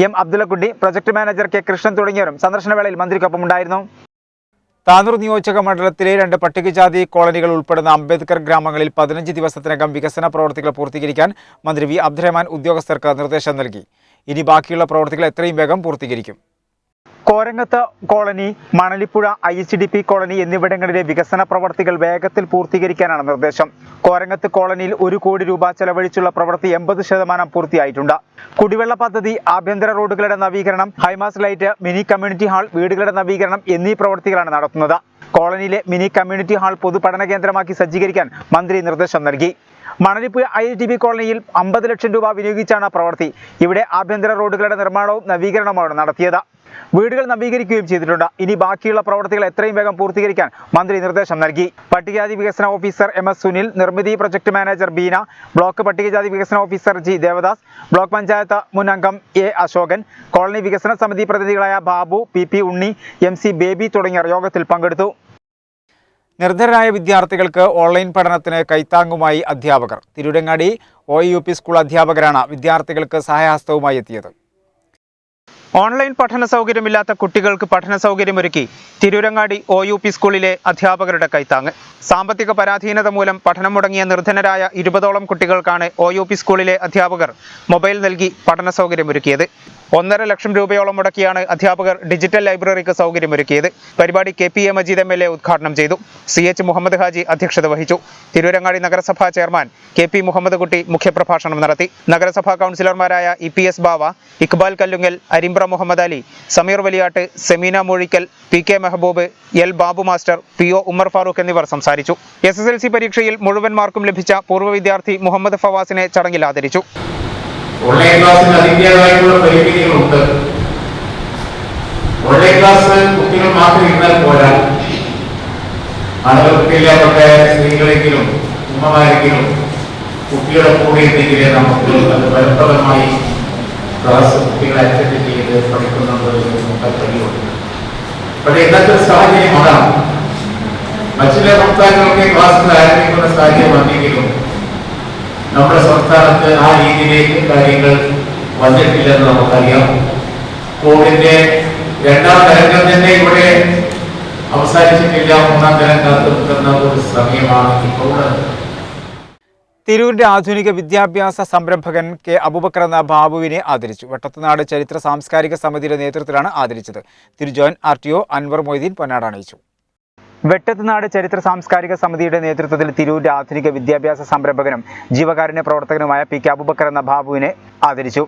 M Abdullakutty, project manager K Krishnan തുടങ്ങിയവരും സന്ദർശനവേളയിൽ മന്ത്രിക്കൊപ്പം ഉണ്ടായിരുന്നു. താനൂർ നിയോജക മണ്ഡലത്തിലെ 2 പട്ടികജാതി കോളനികൾ ഉൾപ്പെടുന്ന അംബേദ്കർ ഗ്രാമങ്ങളിൽ 15 ദിവസത്തിനകം വികസന പ്രവർത്തികൾ പൂർത്തീകരിക്കാൻ മന്ത്രി വി അബ്ദുറഹ്മാൻ ഉദ്യോഗസ്ഥർക്ക് നിർദ്ദേശം നൽകി. ഇനി ബാക്കിയുള്ള പ്രവർത്തികൾ എത്രയും വേഗം പൂർത്തീകരിക്കും. Korangath colony, Manalippuzha IHDP colony എന്നിവിടങ്ങളിലെ വികസന പ്രവർത്തികൾ വേഗത്തിൽ പൂർത്തീകരിക്കാനാണ് നിർദ്ദേശം. കോരങ്ങത്ത് കോളനിയിൽ 1 കോടി രൂപ ചെലവഴിച്ചുള്ള പ്രവൃത്തി 80% പൂർത്തിയായിട്ടുണ്ട്. കുടിവെള്ള പദ്ധതി, ആഭ്യന്തര റോഡുകളുടെ നവീകരണം, high mast light, mini community hall, വീടുകളുടെ നവീകരണം എന്നീ പ്രവൃത്തികളാണ് നടത്തുന്നത്. കോളനിയിലെ മിനി കമ്മ്യൂണിറ്റി ഹാൾ പൊതുപഠന കേന്ദ്രമാക്കി സജ്ജീകരിക്കാൻ മന്ത്രി നിർദ്ദേശം നൽകി. മണലിപ്പുഴ IHDP കോളനിയിൽ 50 ലക്ഷം രൂപ വിനിയോഗിച്ചാണ് പ്രവൃത്തി. ഇവിടെ ആഭ്യന്തര റോഡുകളുടെ നിർമ്മാണവും നവീകരണവുമാണ് നടത്തിയത്. വീടുകൾ നവീകരിക്കുകയും ചെയ്തിട്ടുണ്ട്. ഇനി ബാക്കിയുള്ള പ്രവർത്തികൾ എത്രയും വേഗം പൂർത്തീകരിക്കാൻ മന്ത്രി നിർദ്ദേശം നൽകി. പട്ടികജാതി വികസന ഓഫീസർ MS സുനിൽ, നിർമ്മിതി പ്രൊജക്ട് മാനേജർ ബീന, ബ്ലോക്ക് പട്ടികജാതി വികസന officer G Devadas, block panchayat മുൻ അംഗം A അശോകൻ, കോളനി വികസന സമിതി പ്രതിനിധികളായ ബാബു, PP ഉണ്ണി, MC ബേബി തുടങ്ങിയവർ യോഗത്തിൽ പങ്കെടുത്തു. നിർധനരായ വിദ്യാർത്ഥികൾക്ക് ഓൺലൈൻ പഠനത്തിന് കൈത്താങ്ങുമായി അധ്യാപകർ. തിരൂരങ്ങാടി OUP സ്കൂൾ അധ്യാപകരാണ് വിദ്യാർത്ഥികൾക്ക് സഹായഹസ്തവുമായി എത്തിയത്. ഓൺലൈൻ പഠന സൗകര്യമില്ലാത്ത കുട്ടികൾക്ക് പഠന സൗകര്യമൊരുക്കി തിരൂരങ്ങാടി OUP സ്കൂളിലെ അധ്യാപകരുടെ കൈത്താങ്ങ്. സാമ്പത്തിക പരാധീനത മൂലം പഠനം മുടങ്ങിയ നിർധനരായ 20ഓളം കുട്ടികൾക്കാണ് OUP സ്കൂളിലെ അധ്യാപകർ മൊബൈൽ നൽകി പഠന സൗകര്യമൊരുക്കിയത്. 1.5 ലക്ഷം രൂപയോളം മുടക്കിയാണ് അധ്യാപകർ ഡിജിറ്റൽ ലൈബ്രറിക്ക് സൗകര്യമൊരുക്കിയത്. പരിപാടി KPA മജീദ് MLA ഉദ്ഘാടനം ചെയ്തു. CH മുഹമ്മദ് ഹാജി അധ്യക്ഷത വഹിച്ചു. തിരൂരങ്ങാടി നഗരസഭാ ചെയർമാൻ KP മുഹമ്മദ് കുട്ടി മുഖ്യപ്രഭാഷണം നടത്തി. നഗരസഭാ കൗൺസിലർമാരായ EPS Bava, Iqbal Kallungal, Arimbra Muhammad Ali, Sameer Valiyatt, Semeena Moozhikkal, PK Mehboob, L Babu master, PO Ummer Farooq എന്നിവർ സംസാരിച്ചു. SSLC പരീക്ഷയിൽ മുഴുവൻ മാർക്കും ലഭിച്ച പൂർവ്വ വിദ്യാർത്ഥി മുഹമ്മദ് ഫവാസിനെ ചടങ്ങിൽ ആദരിച്ചു. ഓൺലൈൻ ക്ലാസ്സിന് അതിൻ്റെതായിട്ടുള്ള പരിമിതികളുണ്ട്. ഓൺലൈൻ ക്ലാസ് കുട്ടികൾ മാത്രം ഇരുന്നാൽ പോരാ. കുട്ടികളില്ലാത്ത സ്ത്രീകളെങ്കിലും ഉമ്മമാരെങ്കിലും കുട്ടികളെ കൂടെ ഉണ്ടെങ്കിലേ നമുക്ക് അത് ഫലപ്രദമായി ക്ലാസ് കുട്ടികളെ അറ്റൻഡ് ചെയ്ത് പഠിക്കുന്നുണ്ട് നമുക്ക് കഴിയുള്ളൂ. പക്ഷേ ഇന്നത്തെ സാഹചര്യം അതാണ്. മറ്റുള്ള സംസ്ഥാനങ്ങളൊക്കെ ക്ലാസ്സുകൾ ആരംഭിക്കുന്ന സാഹചര്യം വന്നെങ്കിലും നമ്മുടെ സംസ്ഥാനത്ത് ആ രീതിയിലേക്ക് കാര്യങ്ങൾ വന്നിട്ടില്ലെന്ന് നമുക്കറിയാം. കോവിഡിന്റെ 2ാം തരംഗം തന്നെ ഇവിടെ അവസാനിച്ചിട്ടില്ല. 3ാം തരം കാത്തു നിൽക്കുന്ന ഒരു സമയമാണ് ഇപ്പോൾ. തിരൂരിന്റെ ആധുനിക വിദ്യാഭ്യാസ സംരംഭകൻ K അബൂബക്കർ എന്ന ബാബുവിനെ ആദരിച്ചു. വെട്ടത്തുനാട് ചരിത്ര സാംസ്കാരിക സമിതിയുടെ നേതൃത്വത്തിലാണ് ആദരിച്ചത്. തിരു ജോയിന്റ് RTO അൻവർ മൊയ്തീൻ പൊന്നാട അണിയിച്ചു. വെട്ടത്തുനാട് ചരിത്ര സാംസ്കാരിക സമിതിയുടെ നേതൃത്വത്തിൽ തിരൂരിന്റെ ആധുനിക വിദ്യാഭ്യാസ സംരംഭകനും ജീവകാരുണ്യ പ്രവർത്തകനുമായ K അബൂബക്കർ എന്ന ബാബുവിനെ ആദരിച്ചു.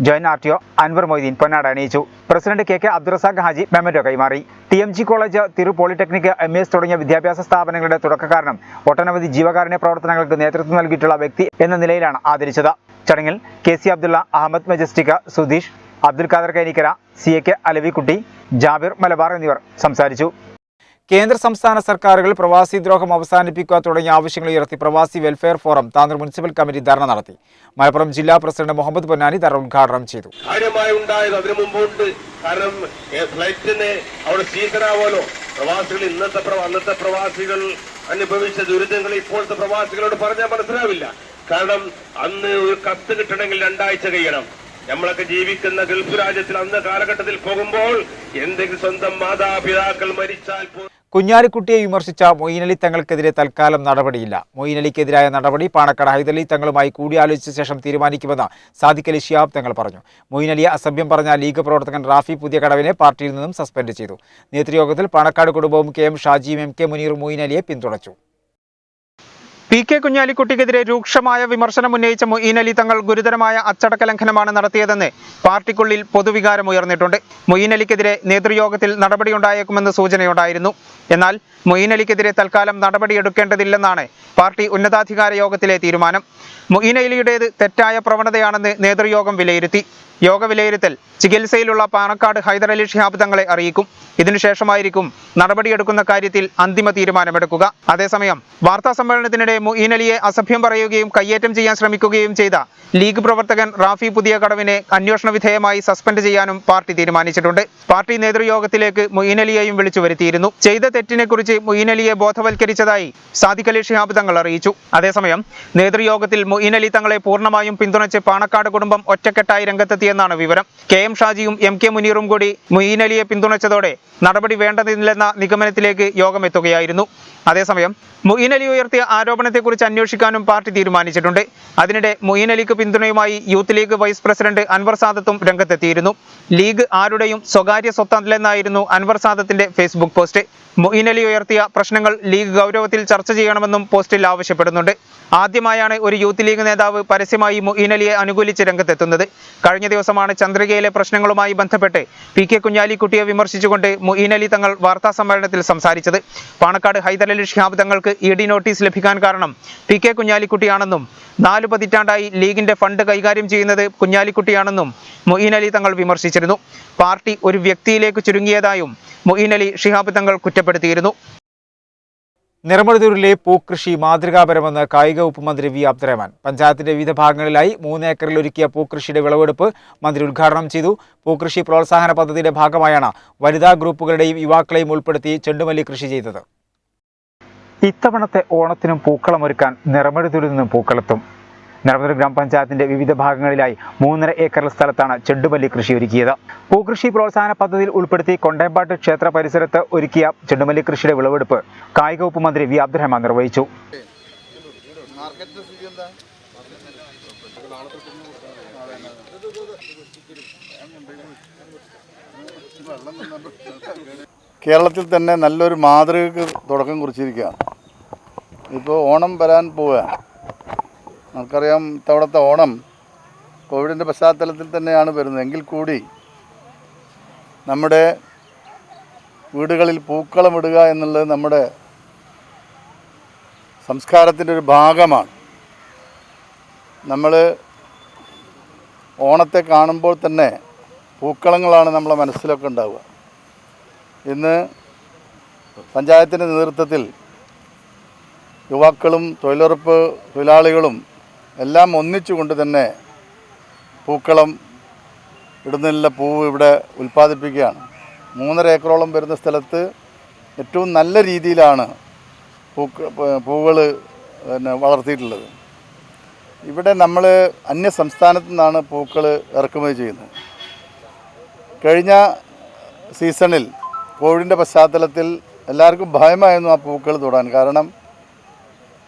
ജോയിന്റ് RTO അൻവർ മൊയ്തീൻ പൊന്നാട അണിയിച്ചു. President KK Abdurazak Haji memento കൈമാറി. TMG college, Thiru polytechnic, MES തുടങ്ങിയ വിദ്യാഭ്യാസ സ്ഥാപനങ്ങളുടെ തുടക്കക്കാരനും ഒട്ടനവധി ജീവകാരുണ്യ പ്രവർത്തനങ്ങൾക്ക് നേതൃത്വം നൽകിയിട്ടുള്ള വ്യക്തി എന്ന നിലയിലാണ് ആദരിച്ചത്. ചടങ്ങിൽ KC അബ്ദുള്ള, അഹമ്മദ് മജസ്റ്റിക, സുധീഷ്, അബ്ദുൽ ഖാദർ കൈനിക്കര, CAK അലവിക്കുട്ടി, ജാബിർ മലബാർ എന്നിവർ സംസാരിച്ചു. കേന്ദ്ര സംസ്ഥാന സർക്കാരുകൾ പ്രവാസി ദ്രോഹം അവസാനിപ്പിക്കുക തുടങ്ങിയ ആവശ്യങ്ങൾ ഉയർത്തി Pravasi welfare forum Tanur municipal committee dharna നടത്തി. മലപ്പുറം ജില്ലാ പ്രസിഡന്റ് മുഹമ്മദ് പൊന്നാനി ധർണ ഉദ്ഘാടനം ചെയ്തു. കാര്യമായി ഉണ്ടായത് അതിനു മുമ്പുണ്ട്. കാരണം ഫ്ലൈറ്റിന് അവിടെ സീസണാവുമല്ലോ. പ്രവാസികൾ അന്നത്തെ പ്രവാസികൾ അനുഭവിച്ച ദുരിതങ്ങൾ ഇപ്പോഴത്തെ പ്രവാസികളോട് പറഞ്ഞാൽ മനസ്സിലാവില്ല. കാരണം അന്ന് ഒരു കത്ത് കിട്ടണമെങ്കിൽ 2 ആഴ്ച കഴിയണം. നമ്മളൊക്കെ ജീവിക്കുന്ന ഗൾഫ് രാജ്യത്തിൽ അന്ന് കാലഘട്ടത്തിൽ പോകുമ്പോൾ എന്തെങ്കിലും സ്വന്തം മാതാപിതാക്കൾ മരിച്ചാൽ കുഞ്ഞാലിക്കുട്ടിയെ വിമർശിച്ച മൊയ്നലി തങ്ങൾക്കെതിരെ തൽക്കാലം നടപടിയില്ല. മൊയ്നലിക്കെതിരായ നടപടി പാണക്കാട് ഹൈദരലി തങ്ങളുമായി കൂടിയാലോചിച്ച ശേഷം തീരുമാനിക്കുമെന്ന് സാദിഖ് അലി ശിഹാബ് തങ്ങൾ പറഞ്ഞു. മൊയ്നലിയെ അസഭ്യം പറഞ്ഞ ലീഗ് പ്രവർത്തകൻ റാഫി പുതിയ കടവിനെ പാർട്ടിയിൽ നിന്നും സസ്പെൻഡ് ചെയ്തു. നേതൃയോഗത്തിൽ പാണക്കാട് കുടുംബവും KM ഷാജിയും MK മുനീറും മൊയ്നലിയെ പിന്തുണച്ചു. PK കുഞ്ഞാലിക്കുട്ടിക്കെതിരെ രൂക്ഷമായ വിമർശനം ഉന്നയിച്ച മൊയ്ൻ അലി തങ്ങൾ ഗുരുതരമായ അച്ചടക്ക ലംഘനമാണ് നടത്തിയതെന്ന് പാർട്ടിക്കുള്ളിൽ പൊതുവികാരം ഉയർന്നിട്ടുണ്ട്. മൊയ്ൻ അലിക്കെതിരെ നേതൃയോഗത്തിൽ നടപടിയുണ്ടായേക്കുമെന്ന് സൂചനയുണ്ടായിരുന്നു. എന്നാൽ മൊയ്ൻ അലിക്കെതിരെ തൽക്കാലം നടപടിയെടുക്കേണ്ടതില്ലെന്നാണ് പാർട്ടി ഉന്നതാധികാര യോഗത്തിലെ തീരുമാനം. മൊയ്ൻ അലിയുടേത് തെറ്റായ പ്രവണതയാണെന്ന് നേതൃയോഗം വിലയിരുത്തി. യോഗ വിലയിരുത്തൽ ചികിത്സയിലുള്ള പാണക്കാട് ഹൈദരലി ശിഹാബ് തങ്ങളെ അറിയിക്കും. ഇതിനുശേഷമായിരിക്കും നടപടിയെടുക്കുന്ന കാര്യത്തിൽ അന്തിമ തീരുമാനമെടുക്കുക. അതേസമയം വാർത്താ സമ്മേളനത്തിനിടെ മൊയ്ൻ അലിയെ അസഭ്യം പറയുകയും കയ്യേറ്റം ചെയ്യാൻ ശ്രമിക്കുകയും ചെയ്ത ലീഗ് പ്രവർത്തകൻ റാഫി പുതിയ കടവിനെ അന്വേഷണ വിധേയമായി സസ്പെൻഡ് ചെയ്യാനും പാർട്ടി തീരുമാനിച്ചിട്ടുണ്ട്. പാർട്ടി നേതൃയോഗത്തിലേക്ക് മൊയ്ൻ അലിയെയും വിളിച്ചു വരുത്തിയിരുന്നു. ചെയ്ത തെറ്റിനെക്കുറിച്ച് മൊയ്ൻ അലിയെ ബോധവൽക്കരിച്ചതായി സാദിഖ് അലി ശിഹാബ് തങ്ങൾ അറിയിച്ചു. അതേസമയം നേതൃയോഗത്തിൽ മൊയ്ൻ അലി തങ്ങളെ പൂർണ്ണമായും പിന്തുണച്ച് പാണക്കാട് കുടുംബം ഒറ്റക്കെട്ടായി രംഗത്തെത്തിയെന്നാണ് വിവരം. KM ഷാജിയും MK മുനീറും കൂടി മൊയ്ൻ അലിയെ പിന്തുണച്ചതോടെ നടപടി വേണ്ടതില്ലെന്ന നിഗമനത്തിലേക്ക് യോഗം എത്തുകയായിരുന്നു. അതേസമയം മൊയ്ൻ അലി ഉയർത്തിയ ആരോപണത്തെക്കുറിച്ച് അന്വേഷിക്കാനും പാർട്ടി തീരുമാനിച്ചിട്ടുണ്ട്. അതിനിടെ മൊയ്ൻ അലിക്ക് പിന്തുണയുമായി youth league vice president Anwar സാദത്തും രംഗത്തെത്തിയിരുന്നു. ലീഗ് ആരുടെയും സ്വകാര്യ സ്വത്തല്ലെന്നായിരുന്നു അൻവർ സാദത്തിന്റെ ഫേസ്ബുക്ക് പോസ്റ്റ്. മൊയ്ൻ അലി ഉയർത്തിയ പ്രശ്നങ്ങൾ ലീഗ് ഗൗരവത്തിൽ ചർച്ച ചെയ്യണമെന്നും പോസ്റ്റിൽ ആവശ്യപ്പെടുന്നുണ്ട്. ആദ്യമായാണ് ഒരു യൂത്ത് ലീഗ് നേതാവ് പരസ്യമായി മൊയ്ൻ അലിയെ അനുകൂലിച്ച് രംഗത്തെത്തുന്നത്. കഴിഞ്ഞ ദിവസമാണ് ചന്ദ്രികയിലെ പ്രശ്നങ്ങളുമായി ബന്ധപ്പെട്ട് PK കുഞ്ഞാലിക്കുട്ടിയെ വിമർശിച്ചുകൊണ്ട് മൊയ്ൻ അലി തങ്ങൾ വാർത്താ സമ്മേളനത്തിൽ സംസാരിച്ചത്. പാണക്കാട് ഹൈദരലി ശിഹാബ് തങ്ങൾക്ക് ED നോട്ടീസ് ലഭിക്കാൻ കാരണം PK കുഞ്ഞാലിക്കുട്ടിയാണെന്നും 4 പതിറ്റാണ്ടായി ലീഗിന്റെ ഫണ്ട് കൈകാര്യം ചെയ്യുന്നത് കുഞ്ഞാലിക്കുട്ടിയാണെന്നും മൊയ്ൻ അലി തങ്ങൾ വിമർശിച്ചിരുന്നു. പാർട്ടി ഒരു വ്യക്തിയിലേക്ക് ചുരുങ്ങിയതായും മൊയ്ൻ അലി ശിഹാബ് തങ്ങൾ കുറ്റപ്പെടുത്തിയിരുന്നു. നിറമരുതൂരിലെ പൂക്കൃഷി മാതൃകാപരമെന്ന് കായിക വകുപ്പ് മന്ത്രി V അബ്ദുറഹ്മാൻ. പഞ്ചായത്തിന്റെ വിവിധ ഭാഗങ്ങളിലായി 3 ഏക്കറിൽ ഒരുക്കിയ പൂക്കൃഷിയുടെ വിളവെടുപ്പ് മന്ത്രി ഉദ്ഘാടനം ചെയ്തു. പൂക്കൃഷി പ്രോത്സാഹന പദ്ധതിയുടെ ഭാഗമായാണ് വനിതാ ഗ്രൂപ്പുകളുടെയും യുവാക്കളെയും ഉൾപ്പെടുത്തി ചെണ്ടുമല്ലി കൃഷി ചെയ്തത്. ഇത്തവണത്തെ ഓണത്തിനും പൂക്കളമൊരുക്കാൻ നിറമരുതൂരിൽ നിന്നും പൂക്കളെത്തും. നിറമൂർ ഗ്രാമപഞ്ചായത്തിന്റെ വിവിധ ഭാഗങ്ങളിലായി 3.5 ഏക്കർ സ്ഥലത്താണ് ചെണ്ടുമല്ലി കൃഷി ഒരുക്കിയത്. പൂക്കൃഷി പ്രോത്സാഹന പദ്ധതിയിൽ ഉൾപ്പെടുത്തി കൊണ്ടേമ്പാട്ട് ക്ഷേത്ര പരിസരത്ത് ഒരുക്കിയ ചെണ്ടുമല്ലി കൃഷിയുടെ വിളവെടുപ്പ് കായിക വകുപ്പ് മന്ത്രി വി അബ്ദുറഹ്മാൻ നിർവഹിച്ചു. കേരളത്തിൽ തന്നെ നല്ലൊരു മാതൃകക്ക് തുടക്കം കുറിച്ചിരിക്കുകയാണ്. ഇപ്പോൾ ഓണം വരാൻ പോവുകയാണ്. നമുക്കറിയാം ഇത്തവണത്തെ ഓണം കോവിഡിൻ്റെ പശ്ചാത്തലത്തിൽ തന്നെയാണ് വരുന്നത്. എങ്കിൽ കൂടി നമ്മുടെ വീടുകളിൽ പൂക്കളമിടുക എന്നുള്ളത് നമ്മുടെ സംസ്കാരത്തിൻ്റെ ഒരു ഭാഗമാണ്. നമ്മൾ ഓണത്തെ കാണുമ്പോൾ തന്നെ പൂക്കളങ്ങളാണ് നമ്മളെ മനസ്സിലൊക്കെ ഉണ്ടാവുക. ഇന്ന് പഞ്ചായത്തിൻ്റെ നേതൃത്വത്തിൽ യുവാക്കളും തൊഴിലുറപ്പ് തൊഴിലാളികളും എല്ലാം ഒന്നിച്ചുകൊണ്ട് തന്നെ പൂക്കളം ഇടുന്നതിനുള്ള പൂവ് ഇവിടെ ഉൽപ്പാദിപ്പിക്കുകയാണ്. 3.5 ഏക്കറോളം വരുന്ന സ്ഥലത്ത് ഏറ്റവും നല്ല രീതിയിലാണ് പൂവുകൾ വളർത്തിയിട്ടുള്ളത്. ഇവിടെ നമ്മൾ അന്യ സംസ്ഥാനത്തു നിന്നാണ് പൂക്കൾ ഇറക്കുമതി ചെയ്യുന്നത്. കഴിഞ്ഞ സീസണിൽ കോവിഡിൻ്റെ പശ്ചാത്തലത്തിൽ എല്ലാവർക്കും ഭയമായിരുന്നു ആ പൂക്കൾ തൊടാൻ. കാരണം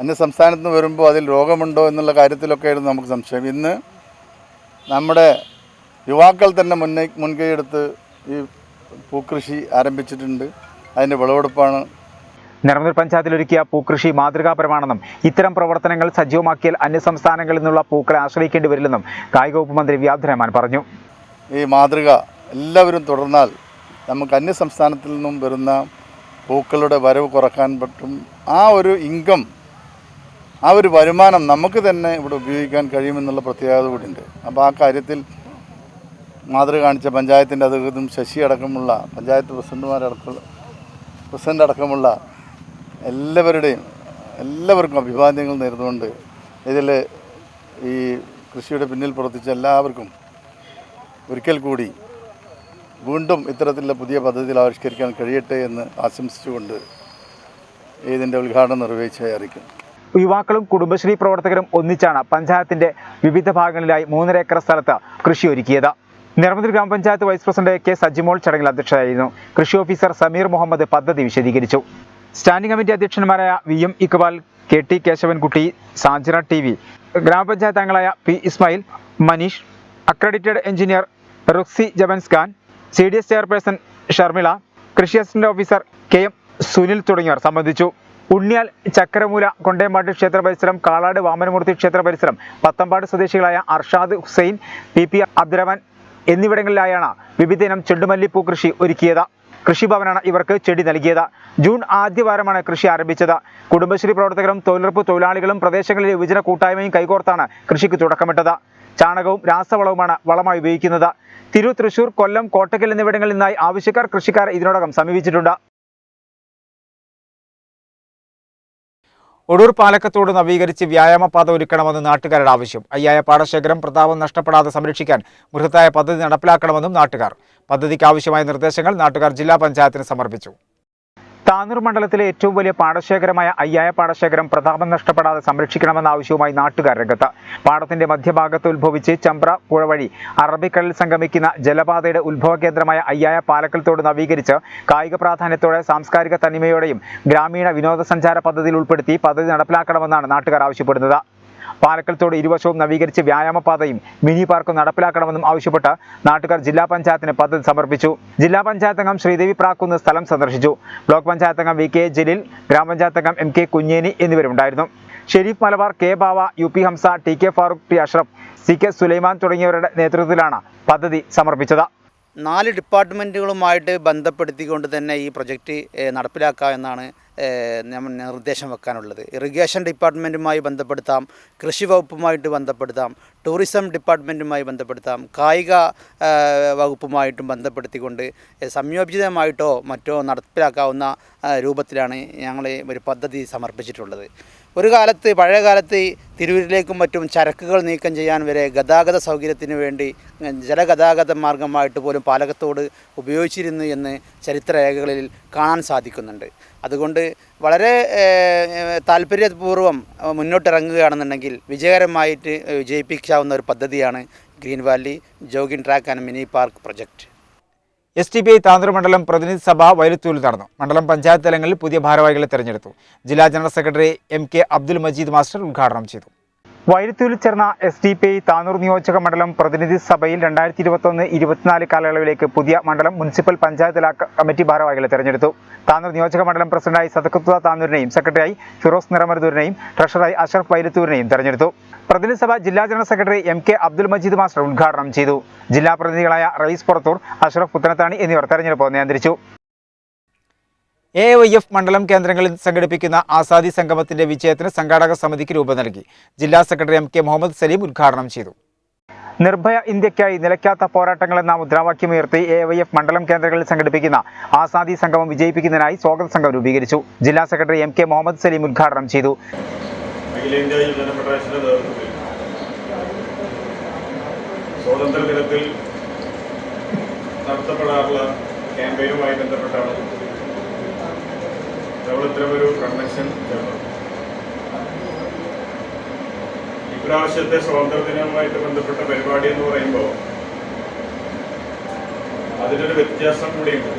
അന്യ സംസ്ഥാനത്ത് നിന്ന് വരുമ്പോൾ അതിൽ രോഗമുണ്ടോ എന്നുള്ള കാര്യത്തിലൊക്കെ ആയിരുന്നു നമുക്ക് സംശയം. ഇന്ന് നമ്മുടെ യുവാക്കൾ തന്നെ മുൻകൈയെടുത്ത് ഈ പൂക്കൃഷി ആരംഭിച്ചിട്ടുണ്ട്. അതിൻ്റെ വിളവെടുപ്പാണ്. നിറമൂർ പഞ്ചായത്തിൽ ഒരുക്കിയ പൂക്കൃഷി മാതൃകാപരമാണെന്നും ഇത്തരം പ്രവർത്തനങ്ങൾ സജീവമാക്കിയാൽ അന്യസംസ്ഥാനങ്ങളിൽ നിന്നുള്ള പൂക്കളെ ആശ്രയിക്കേണ്ടി വരില്ലെന്നും കായിക വകുപ്പ് മന്ത്രി വി അബ്ദുറഹ്മാൻ പറഞ്ഞു. ഈ മാതൃക എല്ലാവരും തുടർന്നാൽ നമുക്ക് അന്യസംസ്ഥാനത്തിൽ നിന്നും വരുന്ന പൂക്കളുടെ വരവ് കുറക്കാൻ പറ്റും. ആ ഒരു ഇൻകം, ആ ഒരു വരുമാനം നമുക്ക് തന്നെ ഇവിടെ ഉപയോഗിക്കാൻ കഴിയുമെന്നുള്ള പ്രത്യേകത കൂടിയുണ്ട്. അപ്പോൾ ആ കാര്യത്തിൽ മാതൃക കാണിച്ച പഞ്ചായത്തിൻ്റെ അധികൃതരും ശശി അടക്കമുള്ള പഞ്ചായത്ത് പ്രസിഡൻ്റ് അടക്കമുള്ള എല്ലാവർക്കും അഭിവാദ്യങ്ങൾ നേർന്നുകൊണ്ട് ഇതിൽ ഈ കൃഷിയുടെ പിന്നിൽ പ്രവർത്തിച്ച എല്ലാവർക്കും ഒരിക്കൽ കൂടി വീണ്ടും ഇത്തരത്തിലുള്ള പുതിയ പദ്ധതികൾ ആവിഷ്കരിക്കാൻ കഴിയട്ടെ എന്ന് ആശംസിച്ചുകൊണ്ട് ഇതിൻ്റെ ഉദ്ഘാടനം നിർവഹിച്ചതായി അറിയിക്കുന്നു. യുവാക്കളും കുടുംബശ്രീ പ്രവർത്തകരും ഒന്നിച്ചാണ് പഞ്ചായത്തിന്റെ വിവിധ ഭാഗങ്ങളിലായി 3.5 ഏക്കർ സ്ഥലത്ത് കൃഷി ഒരുക്കിയത്. നിറമൂർ ഗ്രാമപഞ്ചായത്ത് വൈസ് പ്രസിഡന്റ് കെ സജിമോൾ ചടങ്ങിൽ അധ്യക്ഷയായിരുന്നു. കൃഷി ഓഫീസർ സമീർ മുഹമ്മദ് പദ്ധതി വിശദീകരിച്ചു. സ്റ്റാൻഡിംഗ് കമ്മിറ്റി അധ്യക്ഷന്മാരായ VM Iqbal, KT Keshavankutty, Sajira TV, ഗ്രാമപഞ്ചായത്ത് അംഗങ്ങളായ P Ismail, Maneesh, accredited engineer Ruksi Jabanskhan, CDS chairperson Sharmila, കൃഷി അസിസ്റ്റന്റ് ഓഫീസർ KM സുനിൽ തുടങ്ങിയവർ സംബന്ധിച്ചു. ഉണ്ണിയാൽ, ചക്കരമൂല, കൊണ്ടേമ്പാട്ട് ക്ഷേത്ര പരിസരം, കാളാട് വാമനമൂർത്തി ക്ഷേത്ര പരിസരം, പത്തമ്പാട് സ്വദേശികളായ അർഷാദ് ഹുസൈൻ, PP അബ്ദുറഹ്മാൻ എന്നിവിടങ്ങളിലായാണ് വിവിധ ഇനം ചെണ്ടുമല്ലിപ്പൂ കൃഷി ഒരുക്കിയത്. കൃഷിഭവനാണ് ഇവർക്ക് ചെടി നൽകിയത്. ജൂൺ ആദ്യവാരമാണ് കൃഷി ആരംഭിച്ചത്. കുടുംബശ്രീ പ്രവർത്തകരും തൊഴിലുറപ്പ് തൊഴിലാളികളും പ്രദേശങ്ങളിലെ യുവജന കൂട്ടായ്മയും കൈകോർത്താണ് കൃഷിക്ക് തുടക്കമിട്ടത്. ചാണകവും രാസവളവുമാണ് വളമായി ഉപയോഗിക്കുന്നത്. തിരൂർ, തൃശൂർ, കൊല്ലം, കോട്ടക്കൽ എന്നിവിടങ്ങളിൽ നിന്നായി ആവശ്യക്കാർ കൃഷിക്കാരെ ഇതിനോടകം സമീപിച്ചിട്ടുണ്ട്. ഒടൂർ പാലക്കത്തോട് നവീകരിച്ച് വ്യായാമപാത ഒരുക്കണമെന്ന് നാട്ടുകാരുടെ ആവശ്യം. അയ്യായ പാടശേഖരം പ്രതാപം നഷ്ടപ്പെടാതെ സംരക്ഷിക്കാൻ ബൃഹത്തായ പദ്ധതി നടപ്പിലാക്കണമെന്നും നാട്ടുകാർ. പദ്ധതിക്ക് ആവശ്യമായ നിർദ്ദേശങ്ങൾ നാട്ടുകാർ ജില്ലാ പഞ്ചായത്തിന് സമർപ്പിച്ചു. താനൂർ മണ്ഡലത്തിലെ ഏറ്റവും വലിയ പാടശേഖരമായ അയ്യായ പാടശേഖരം പ്രതാപം നഷ്ടപ്പെടാതെ സംരക്ഷിക്കണമെന്ന ആവശ്യവുമായി നാട്ടുകാർ രംഗത്ത്. പാടത്തിന്റെ മധ്യഭാഗത്ത് ഉത്ഭവിച്ച് ചമ്പ്ര പുഴ വഴി അറബിക്കടലിൽ സംഗമിക്കുന്ന ജലപാതയുടെ ഉത്ഭവ കേന്ദ്രമായ അയ്യായ പാലക്കത്തോട് നവീകരിച്ച് കായിക പ്രാധാന്യത്തോടെ സാംസ്കാരിക തനിമയോടെയും ഗ്രാമീണ വിനോദസഞ്ചാര പദ്ധതിയിൽ ഉൾപ്പെടുത്തി പദ്ധതി നടപ്പിലാക്കണമെന്നാണ് നാട്ടുകാർ ആവശ്യപ്പെടുന്നത്. പാലക്കത്തോട് ഇരുവശവും നവീകരിച്ച് വ്യായാമപാതയും മിനി പാർക്കും നടപ്പിലാക്കണമെന്നും ആവശ്യപ്പെട്ട് നാട്ടുകാർ ജില്ലാ പഞ്ചായത്തിന് പദ്ധതി സമർപ്പിച്ചു. ജില്ലാ പഞ്ചായത്ത് അംഗം ശ്രീദേവി പ്രാക്കുന്ന് സ്ഥലം സന്ദർശിച്ചു. ബ്ലോക്ക് പഞ്ചായത്ത് അംഗം VK ജലീൽ, ഗ്രാമപഞ്ചായത്ത് അംഗം MK കുഞ്ഞേനി എന്നിവരുണ്ടായിരുന്നു. ഷെരീഫ് മലബാർ, K ബാവ, UP Hamza, TK Farooq, T Ashraf, CK Sulaiman തുടങ്ങിയവരുടെ നേതൃത്വത്തിലാണ് പദ്ധതി സമർപ്പിച്ചത്. 4 ഡിപ്പാർട്ട്മെൻറ്റുകളുമായിട്ട് ബന്ധപ്പെടുത്തിക്കൊണ്ട് തന്നെ ഈ പ്രൊജക്റ്റ് നടപ്പിലാക്കാമെന്നാണ് നമ്മൾ നിർദ്ദേശം വെക്കാനുള്ളത്. ഇറിഗേഷൻ ഡിപ്പാർട്ട്മെൻറ്റുമായി ബന്ധപ്പെടുത്താം, കൃഷി വകുപ്പുമായിട്ട് ബന്ധപ്പെടുത്താം, ടൂറിസം ഡിപ്പാർട്ട്മെൻറ്റുമായി ബന്ധപ്പെടുത്താം, കായിക വകുപ്പുമായിട്ടും ബന്ധപ്പെടുത്തിക്കൊണ്ട് സംയോജിതമായിട്ടോ മറ്റോ നടപ്പിലാക്കാവുന്ന രൂപത്തിലാണ് ഞങ്ങൾ ഒരു പദ്ധതി സമർപ്പിച്ചിട്ടുള്ളത്. ഒരു കാലത്ത്, പഴയ കാലത്ത് തിരൂരിലേക്കും മറ്റും ചരക്കുകൾ നീക്കം ചെയ്യാൻ വരെ ഗതാഗത സൗകര്യത്തിന് വേണ്ടി ജലഗതാഗത മാർഗമായിട്ട് പോലും പാലക്കത്തോട് ഉപയോഗിച്ചിരുന്നു എന്ന് ചരിത്രരേഖകളിൽ കാണാൻ സാധിക്കുന്നുണ്ട്. അതുകൊണ്ട് വളരെ താല്പര്യപൂർവ്വം മുന്നോട്ടിറങ്ങുകയാണെന്നുണ്ടെങ്കിൽ വിജയകരമായിട്ട് വിജയിപ്പിക്കാവുന്ന ഒരു പദ്ധതിയാണ് green Valley jogging track and mini park project. SDPI Tanur മണ്ഡലം പ്രതിനിധി സഭ വൈലത്തൂരിൽ നടന്നു. മണ്ഡലം പഞ്ചായത്ത് തലങ്ങളിൽ പുതിയ ഭാരവാഹികളെ തെരഞ്ഞെടുത്തു. ജില്ലാ general secretary MK Abdul Majeed master ഉദ്ഘാടനം ചെയ്തു. വൈലത്തൂരിൽ ചേർന്ന SDPI താനൂർ നിയോജക മണ്ഡലം പ്രതിനിധി സഭയിൽ 2021-24 കാലയളവിലേക്ക് പുതിയ മണ്ഡലം മുനിസിപ്പൽ പഞ്ചായത്ത് കമ്മിറ്റി ഭാരവാഹികളെ തെരഞ്ഞെടുത്തു. താനൂർ നിയോജക മണ്ഡലം പ്രസിഡന്റായി സദഖത്തുള്ള താനൂരിനെയും സെക്രട്ടറിയായി ഫിറോസ് നിറമരുദൂരിനെയും ട്രഷററായി അഷറഫ് വൈലത്തൂരിനെയും തെരഞ്ഞെടുത്തു. പ്രതിനിധി സഭ ജില്ലാ general secretary MK Abdul Majeed master ഉദ്ഘാടനം ചെയ്തു. ജില്ലാ പ്രതിനിധികളായ റയീസ് പുറത്തൂർ, അഷറഫ് പുത്തനത്താണി എന്നിവർ തെരഞ്ഞെടുപ്പ് നിയന്ത്രിച്ചു. AIYF മണ്ഡലം കേന്ദ്രങ്ങളിൽ സംഘടിപ്പിക്കുന്ന ആസാദി സംഗമത്തിന്റെ വിജയത്തിന് സംഘാടക സമിതിക്ക് രൂപം നൽകി. ജില്ലാ സെക്രട്ടറി MK മുഹമ്മദ് സലീം ഉദ്ഘാടനം ചെയ്തു. നിർഭയ ഇന്ത്യക്കായി നിലയ്ക്കാത്ത പോരാട്ടങ്ങൾ എന്ന മുദ്രാവാക്യമുയർത്തി AIYF മണ്ഡലം കേന്ദ്രങ്ങളിൽ സംഘടിപ്പിക്കുന്ന ആസാദി സംഗമം വിജയിപ്പിക്കുന്നതിനായി സ്വാഗത സംഘം രൂപീകരിച്ചു. ജില്ലാ സെക്രട്ടറി MK മുഹമ്മദ് സലീം ഉദ്ഘാടനം ചെയ്തു. അഖിലേന്ത്യാ യുവജന ഫെഡറേഷന്റെ നേതൃത്വത്തിൽ സ്വാതന്ത്ര്യ ദിനത്തിൽ നടത്തപ്പെടാറുള്ള ക്യാമ്പയിനുമായി ബന്ധപ്പെട്ടാണ് നമ്മൾ ഇത്തരമൊരു കൺവെൻഷൻ ചേർന്നത്. ഇപ്രാവശ്യത്തെ സ്വാതന്ത്ര്യ ദിനവുമായിട്ട് ബന്ധപ്പെട്ട പരിപാടി എന്ന് പറയുമ്പോൾ അതിനൊരു വ്യത്യാസം കൂടിയുണ്ട്.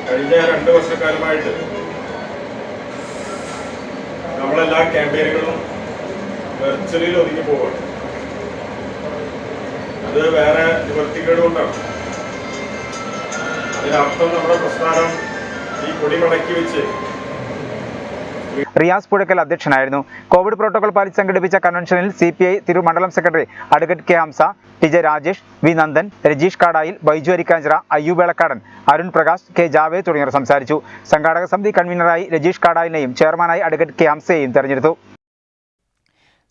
കഴിഞ്ഞ 2 വർഷക്കാലമായിട്ട് നമ്മളെല്ലാ ക്യാമ്പയിനുകളും വെർച്വലിൽ ഒതുങ്ങി പോവുകയാണ്. അത് വേറെ നിവർത്തിക്കേട് കൊണ്ടാണ്. അതിനർത്ഥം നമ്മുടെ പ്രസ്ഥാനം ഈ കൊടി മടക്കി വെച്ച്. റിയാസ് പുഴക്കൽ അധ്യക്ഷനായിരുന്നു. കോവിഡ് പ്രോട്ടോകോൾ പാലിച്ച് സംഘടിപ്പിച്ച കൺവെൻഷനിൽ CPI തിരൂർ മണ്ഡലം secretary advocate K Hamsa, TJ Rajesh, V Nandan, Rajeesh Kadayil, Baiju Arikkanchira, Ayyoob Elakkadan, Arun Prakash, K Javed തുടങ്ങിയവർ സംസാരിച്ചു. സംഘാടക സമിതി കൺവീനറായി രജീഷ് കാടായിലിനെയും ചെയർമാനായി അഡ്വക്കേറ്റ് K ഹംസയെയും തെരഞ്ഞെടുത്തു.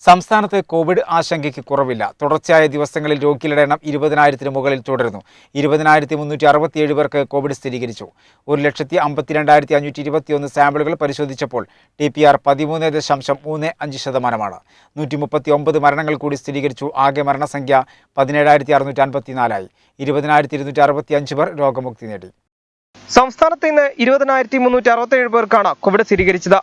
സംസ്ഥാനത്ത് കോവിഡ് ആശങ്കയ്ക്ക് കുറവില്ല. തുടർച്ചയായ ദിവസങ്ങളിൽ രോഗികളുടെ എണ്ണം 20,000-ന് മുകളിൽ തുടരുന്നു. 20,367 പേർക്ക് കോവിഡ് സ്ഥിരീകരിച്ചു. 1,52,521 സാമ്പിളുകൾ പരിശോധിച്ചപ്പോൾ TPR 13.35%. 139 മരണങ്ങൾ കൂടി സ്ഥിരീകരിച്ചു. ആകെ മരണസംഖ്യ 17,654 ആയി. 20,265 പേർ രോഗമുക്തി നേടി. സംസ്ഥാനത്ത് ഇന്ന് 20,367 പേർക്കാണ് കോവിഡ് സ്ഥിരീകരിച്ചത്.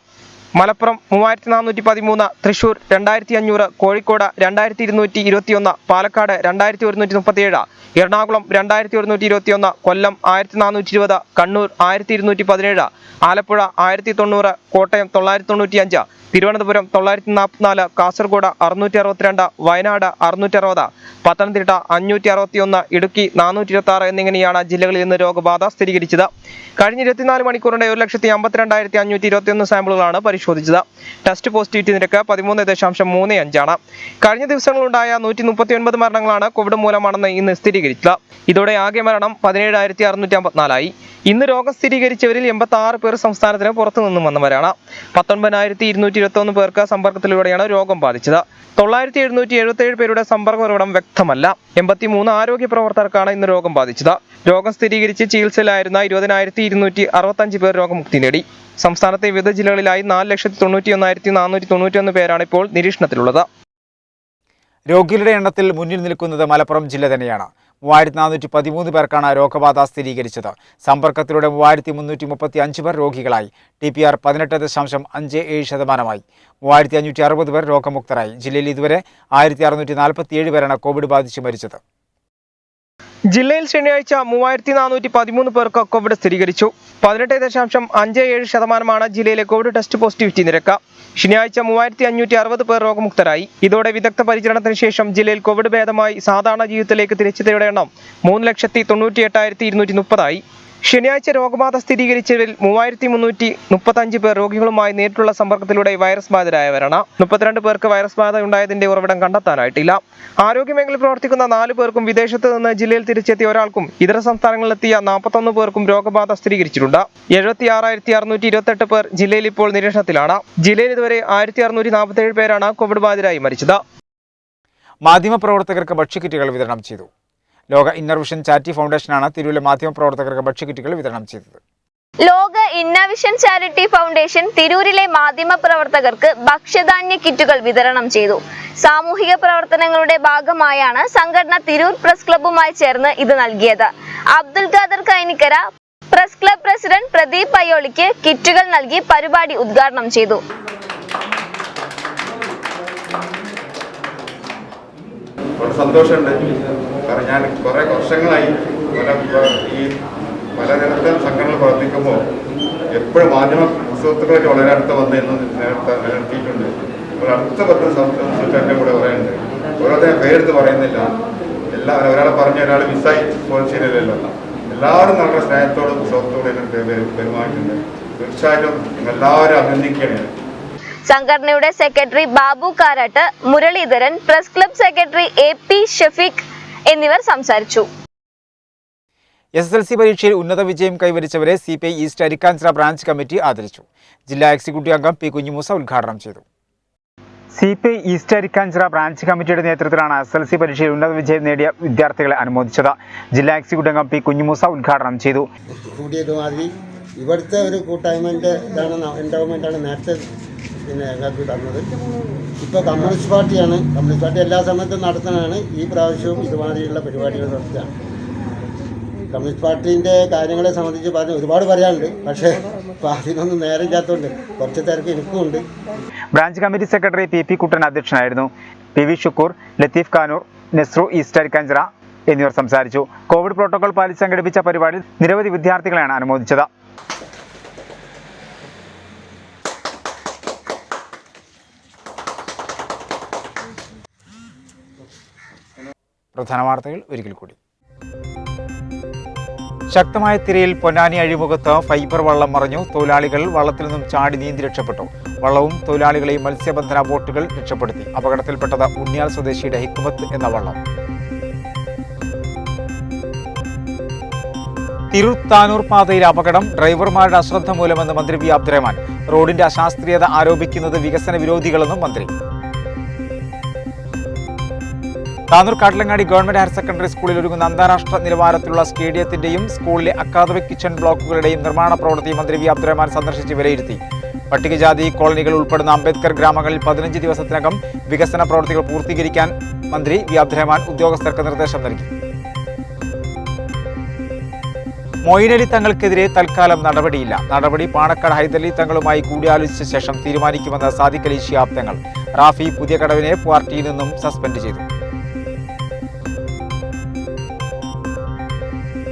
മലപ്പുറം 3,413, തൃശൂർ 2,500, കോഴിക്കോട് 2,221, പാലക്കാട് 2,137, എറണാകുളം 2,121, കൊല്ലം 1,420, കണ്ണൂർ 1,217, ആലപ്പുഴ 1,090, കോട്ടയം 995, തിരുവനന്തപുരം 944, കാസർഗോഡ് 662, വയനാട് 660, പത്തനംതിട്ട 561, ഇടുക്കി 426 എന്നിങ്ങനെയാണ് ജില്ലകളിൽ നിന്ന് രോഗബാധ സ്ഥിരീകരിച്ചത്. കഴിഞ്ഞ 24 മണിക്കൂറിന്റെ 1,52,521 സാമ്പിളുകളാണ് പരിശോധിച്ചത്. ടെസ്റ്റ് പോസിറ്റിവിറ്റി നിരക്ക് 13.35 ആണ്. കഴിഞ്ഞ ദിവസങ്ങളുണ്ടായ 139 മരണങ്ങളാണ് കോവിഡ് മൂലമാണെന്ന് ഇന്ന് സ്ഥിരീകരിച്ചത്. ഇതോടെ ആകെ മരണം 17,654 ആയി. ഇന്ന് രോഗം സ്ഥിരീകരിച്ചവരിൽ 86 പേർ സംസ്ഥാനത്തിന് പുറത്തു നിന്നും വന്നവരാണ്. 19,221 പേർക്ക് സമ്പർക്കത്തിലൂടെയാണ് രോഗം ബാധിച്ചത്. 9,777 പേരുടെ സമ്പർക്ക ഉറവിടം വ്യക്തമല്ല. 83 ആരോഗ്യ പ്രവർത്തകർക്കാണ് ഇന്ന് രോഗം ബാധിച്ചത്. രോഗം സ്ഥിരീകരിച്ച് ചികിത്സയിലായിരുന്ന 20,265 പേർ രോഗമുക്തി നേടി. സംസ്ഥാനത്തെ വിവിധ ജില്ലകളിലായി 4,91,491 പേരാണ് ഇപ്പോൾ നിരീക്ഷണത്തിലുള്ളത്. രോഗികളുടെ എണ്ണത്തിൽ മുന്നിൽ നിൽക്കുന്നത് മലപ്പുറം ജില്ല തന്നെയാണ്. 3,413 പേർക്കാണ് രോഗബാധ സ്ഥിരീകരിച്ചത്. സമ്പർക്കത്തിലൂടെ 3,335 പേർ രോഗികളായി. TPR 18.57%. 3,560 പേർ രോഗമുക്തരായി. ജില്ലയിൽ ഇതുവരെ 1,647 പേരാണ് കോവിഡ് ബാധിച്ച് മരിച്ചത്. ജില്ലയിൽ ശനിയാഴ്ച 3,413 പേർക്ക് കോവിഡ് സ്ഥിരീകരിച്ചു. 18.57% ജില്ലയിലെ കോവിഡ് ടെസ്റ്റ് പോസിറ്റിവിറ്റി നിരക്ക്. ശനിയാഴ്ച 3,560 പേർ രോഗമുക്തരായി. ഇതോടെ വിദഗ്ധ പരിചരണത്തിന് ശേഷം ജില്ലയിൽ കോവിഡ് ഭേദമായി സാധാരണ ജീവിതത്തിലേക്ക് തിരിച്ചെത്തിയവരുടെ എണ്ണം 3,98,230 ആയി. ശനിയാഴ്ച രോഗബാധ സ്ഥിരീകരിച്ചവരിൽ 3,335 പേർ രോഗികളുമായി നേരിട്ടുള്ള സമ്പർക്കത്തിലൂടെ വൈറസ് ബാധിതരായവരാണ്. 32 പേർക്ക് വൈറസ് ബാധ ഉണ്ടായതിന്റെ ഉറവിടം കണ്ടെത്താനായിട്ടില്ല. ആരോഗ്യമേഖലയിൽ പ്രവർത്തിക്കുന്ന 4 പേർക്കും വിദേശത്ത് നിന്ന് ജില്ലയിൽ തിരിച്ചെത്തിയ ഒരാൾക്കും ഇതര സംസ്ഥാനങ്ങളിലെത്തിയ 41 പേർക്കും രോഗബാധ സ്ഥിരീകരിച്ചിട്ടുണ്ട്. 76,628 പേർ ജില്ലയിൽ ഇപ്പോൾ നിരീക്ഷണത്തിലാണ്. ജില്ലയിൽ ഇതുവരെ 1,647 പേരാണ് കോവിഡ് ബാധിതരായി മരിച്ചത്. മാധ്യമപ്രവർത്തകർക്ക് ഭക്ഷ്യക്കിറ്റുകൾ വിതരണം ചെയ്തു. ലോക ഇന്നർവിഷൻ ചാരിറ്റി ഫൗണ്ടേഷനാണ് തിരൂരിലെ മാധ്യമപ്രവർത്തകർക്ക് ഭക്ഷ്യക്കിറ്റുകൾ വിതരണം ചെയ്തത്. ലോക ഇന്നവിഷൻ ചാരിറ്റി ഫൗണ്ടേഷൻ തിരൂരിലെ മാധ്യമപ്രവർത്തകർക്ക് ഭക്ഷ്യധാന്യ കിറ്റുകൾ വിതരണം ചെയ്തു. സാമൂഹിക പ്രവർത്തനങ്ങളുടെ ഭാഗമായാണ് സംഘടന തിരൂർ പ്രസ് ക്ലബ്ബുമായി ചേർന്ന് ഇത് നൽകിയത്. Abdul Khader Kainikkara, press club president Pradeep പയ്യോളിക്ക് കിറ്റുകൾ നൽകി പരിപാടി ഉദ്ഘാടനം ചെയ്തു. സന്തോഷമുണ്ട്. കാരണം ഞാൻ കുറേ വർഷങ്ങളായി പല തരത്തിൽ സംഘടനകൾ പ്രവർത്തിക്കുമ്പോൾ എപ്പോഴും മാധ്യമ സുഹൃത്തുക്കളൊക്കെ വളരെ അടുത്ത് വന്നിരുന്നു നിലനിർത്തിയിട്ടുണ്ട്. ഒരു അടുത്ത പത്ത് സുഹൃത്തുക്കളുടെ കൂടെ പറയുന്നുണ്ട്. ഓരോരുത്തരും പേരെടുത്ത് പറയുന്നില്ല. ഒരാളെ പറഞ്ഞ ഒരാൾ മിസ്സായി ശരിയല്ലല്ലോ. എല്ലാവരും നമ്മുടെ സ്നേഹത്തോടും സുഹൃത്തോടും പെരുമാറിയിട്ടുണ്ട്. തീർച്ചയായിട്ടും എല്ലാവരും അഭിനന്ദിക്കുകയാണ്. സംഘടനയുടെ secretary Babu Karat, Muraleedharan, press club secretary AP Shafeeq എന്നിവർ സംസാരിച്ചു. SSLC പരീക്ഷയിൽ ഉന്നത വിജയം കൈവരിച്ചവരെ CPI east Arikkanchira branch committee ആദരിച്ചു. ജില്ലാ എക്സിക്യൂട്ടീവ് അംഗം P. കുഞ്ഞിമൂസ ഉദ്ഘാടനം ചെയ്തു. CPI ഈസ്റ്റ് അരിക്കാഞ്ചിറ ബ്രാഞ്ച് കമ്മിറ്റിയുടെ നേതൃത്വത്തിലാണ് SSLC പരീക്ഷയിൽ ഉന്നത വിജയം നേടിയ വിദ്യാർത്ഥികളെ അനുമോദിച്ചത്. ജില്ലാ എക്സിക്യൂട്ടീവ് അംഗം P. കുഞ്ഞിമൂസ ഉദ്ഘാടനം ചെയ്തു. ഇവിടുത്തെ ഒരു കൂട്ടായ്മൻ്റെ എൻഡോവ്മെൻ്റാണ് നേരത്തെ ഞങ്ങൾക്ക് തന്നത്. ഇപ്പോൾ കമ്മ്യൂണിസ്റ്റ് പാർട്ടിയാണ്. കമ്മ്യൂണിസ്റ്റ് പാർട്ടി എല്ലാ സമയത്തും നടത്തുന്നതാണ്. ഈ പ്രാവശ്യവും ഇതുമാതിരിയുള്ള പരിപാടികൾ നടത്തുകയാണ്. കമ്മ്യൂണിസ്റ്റ് പാർട്ടീൻ്റെ കാര്യങ്ങളെ സംബന്ധിച്ച് പറഞ്ഞ് ഒരുപാട് പറയാനുണ്ട്. പക്ഷേ ഇപ്പോൾ അതിനൊന്നും നേരമില്ലാത്തതുകൊണ്ട് കുറച്ച് തിരക്ക് എനിക്കുമുണ്ട്. ബ്രാഞ്ച് കമ്മിറ്റി സെക്രട്ടറി PP കുട്ടൻ അധ്യക്ഷനായിരുന്നു. PV ഷുക്കൂർ, ലത്തീഫ് കാനൂർ, നെസ്രു ഈസ്റ്റ് അരിക്കാഞ്ചിറ എന്നിവർ സംസാരിച്ചു. കോവിഡ് പ്രോട്ടോകോൾ പാലിച്ച് സംഘടിപ്പിച്ച പരിപാടിയിൽ നിരവധി വിദ്യാർത്ഥികളെയാണ് അനുമോദിച്ചത്. പ്രധാന വാർത്തകൾ ഒരിക്കൽ കൂടി. ശക്തമായ തിരയിൽ പൊന്നാനി അഴിമുഖത്ത് ഫൈബർ വള്ളം മറിഞ്ഞു. തൊഴിലാളികൾ വള്ളത്തിൽ നിന്നും ചാടി നീന്തി രക്ഷപ്പെട്ടു. വള്ളവും തൊഴിലാളികളെയും മത്സ്യബന്ധന ബോട്ടുകൾ രക്ഷപ്പെടുത്തി. അപകടത്തിൽപ്പെട്ടത് ഉണ്ണിയാൽ സ്വദേശിയുടെ ഹിക്മത്ത് എന്ന വള്ളം. തിരുത്താനൂർ പാതയിൽ അപകടം. ഡ്രൈവർമാരുടെ അശ്രദ്ധ മൂലമെന്ന് മന്ത്രി V. അബ്ദുറഹ്മാൻ. റോഡിന്റെ അശാസ്ത്രീയത ആരോപിക്കുന്നത് വികസന വിരോധികളെന്നും മന്ത്രി. Tanur Kattilangadi government higher secondary സ്കൂളിൽ ഒരുങ്ങുന്ന അന്താരാഷ്ട്ര നിലവാരത്തിലുള്ള സ്റ്റേഡിയത്തിന്റെയും സ്കൂളിലെ അക്കാദമിക് കിച്ചൺ ബ്ലോക്കുകളുടെയും നിർമ്മാണ പ്രവൃത്തി മന്ത്രി V. അബ്ദുറഹ്മാൻ സന്ദർശിച്ച് വിലയിരുത്തി. പട്ടികജാതി കോളനികൾ ഉൾപ്പെടുന്ന അംബേദ്കർ ഗ്രാമങ്ങളിൽ 15 ദിവസത്തിനകം വികസന പ്രവൃത്തികൾ പൂർത്തീകരിക്കാൻ മന്ത്രി V. അബ്ദുറഹ്മാൻ ഉദ്യോഗസ്ഥർക്ക് നിർദ്ദേശം നൽകി. മൊയ്നലി തങ്ങൾക്കെതിരെ തൽക്കാലം നടപടിയില്ല. നടപടി പാണക്കാട് ഹൈദരലി തങ്ങളുമായി കൂടിയാലോചിച്ച ശേഷം തീരുമാനിക്കുമെന്ന് സാദിഖ് അലി ശിഹാബ് തങ്ങൾ. റാഫി പുതിയ കടവിനെ പാർട്ടിയിൽ നിന്നും സസ്പെൻഡ് ചെയ്തു.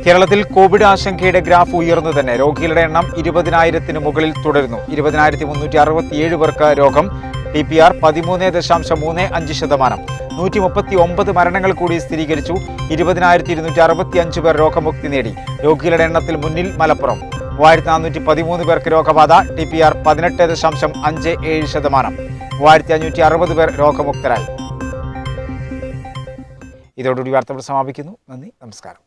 കേരളത്തിൽ കോവിഡ് ആശങ്കയുടെ ഗ്രാഫ് ഉയർന്നു തന്നെ. രോഗികളുടെ എണ്ണം 20,000-ന് മുകളിൽ തുടരുന്നു. 20,367 പേർക്ക് രോഗം. TPR 13.35%. 139 മരണങ്ങൾ കൂടി സ്ഥിരീകരിച്ചു. 20,265 പേർ രോഗമുക്തി നേടി. രോഗികളുടെ എണ്ണത്തിൽ മുന്നിൽ മലപ്പുറം. 3,413 പേർക്ക് രോഗബാധ. TPR 18.57%. 3,560 പേർ രോഗമുക്തരായി. ഇതോടുകൂടി വാർത്തകൾ സമാപിക്കുന്നു. നന്ദി, നമസ്കാരം.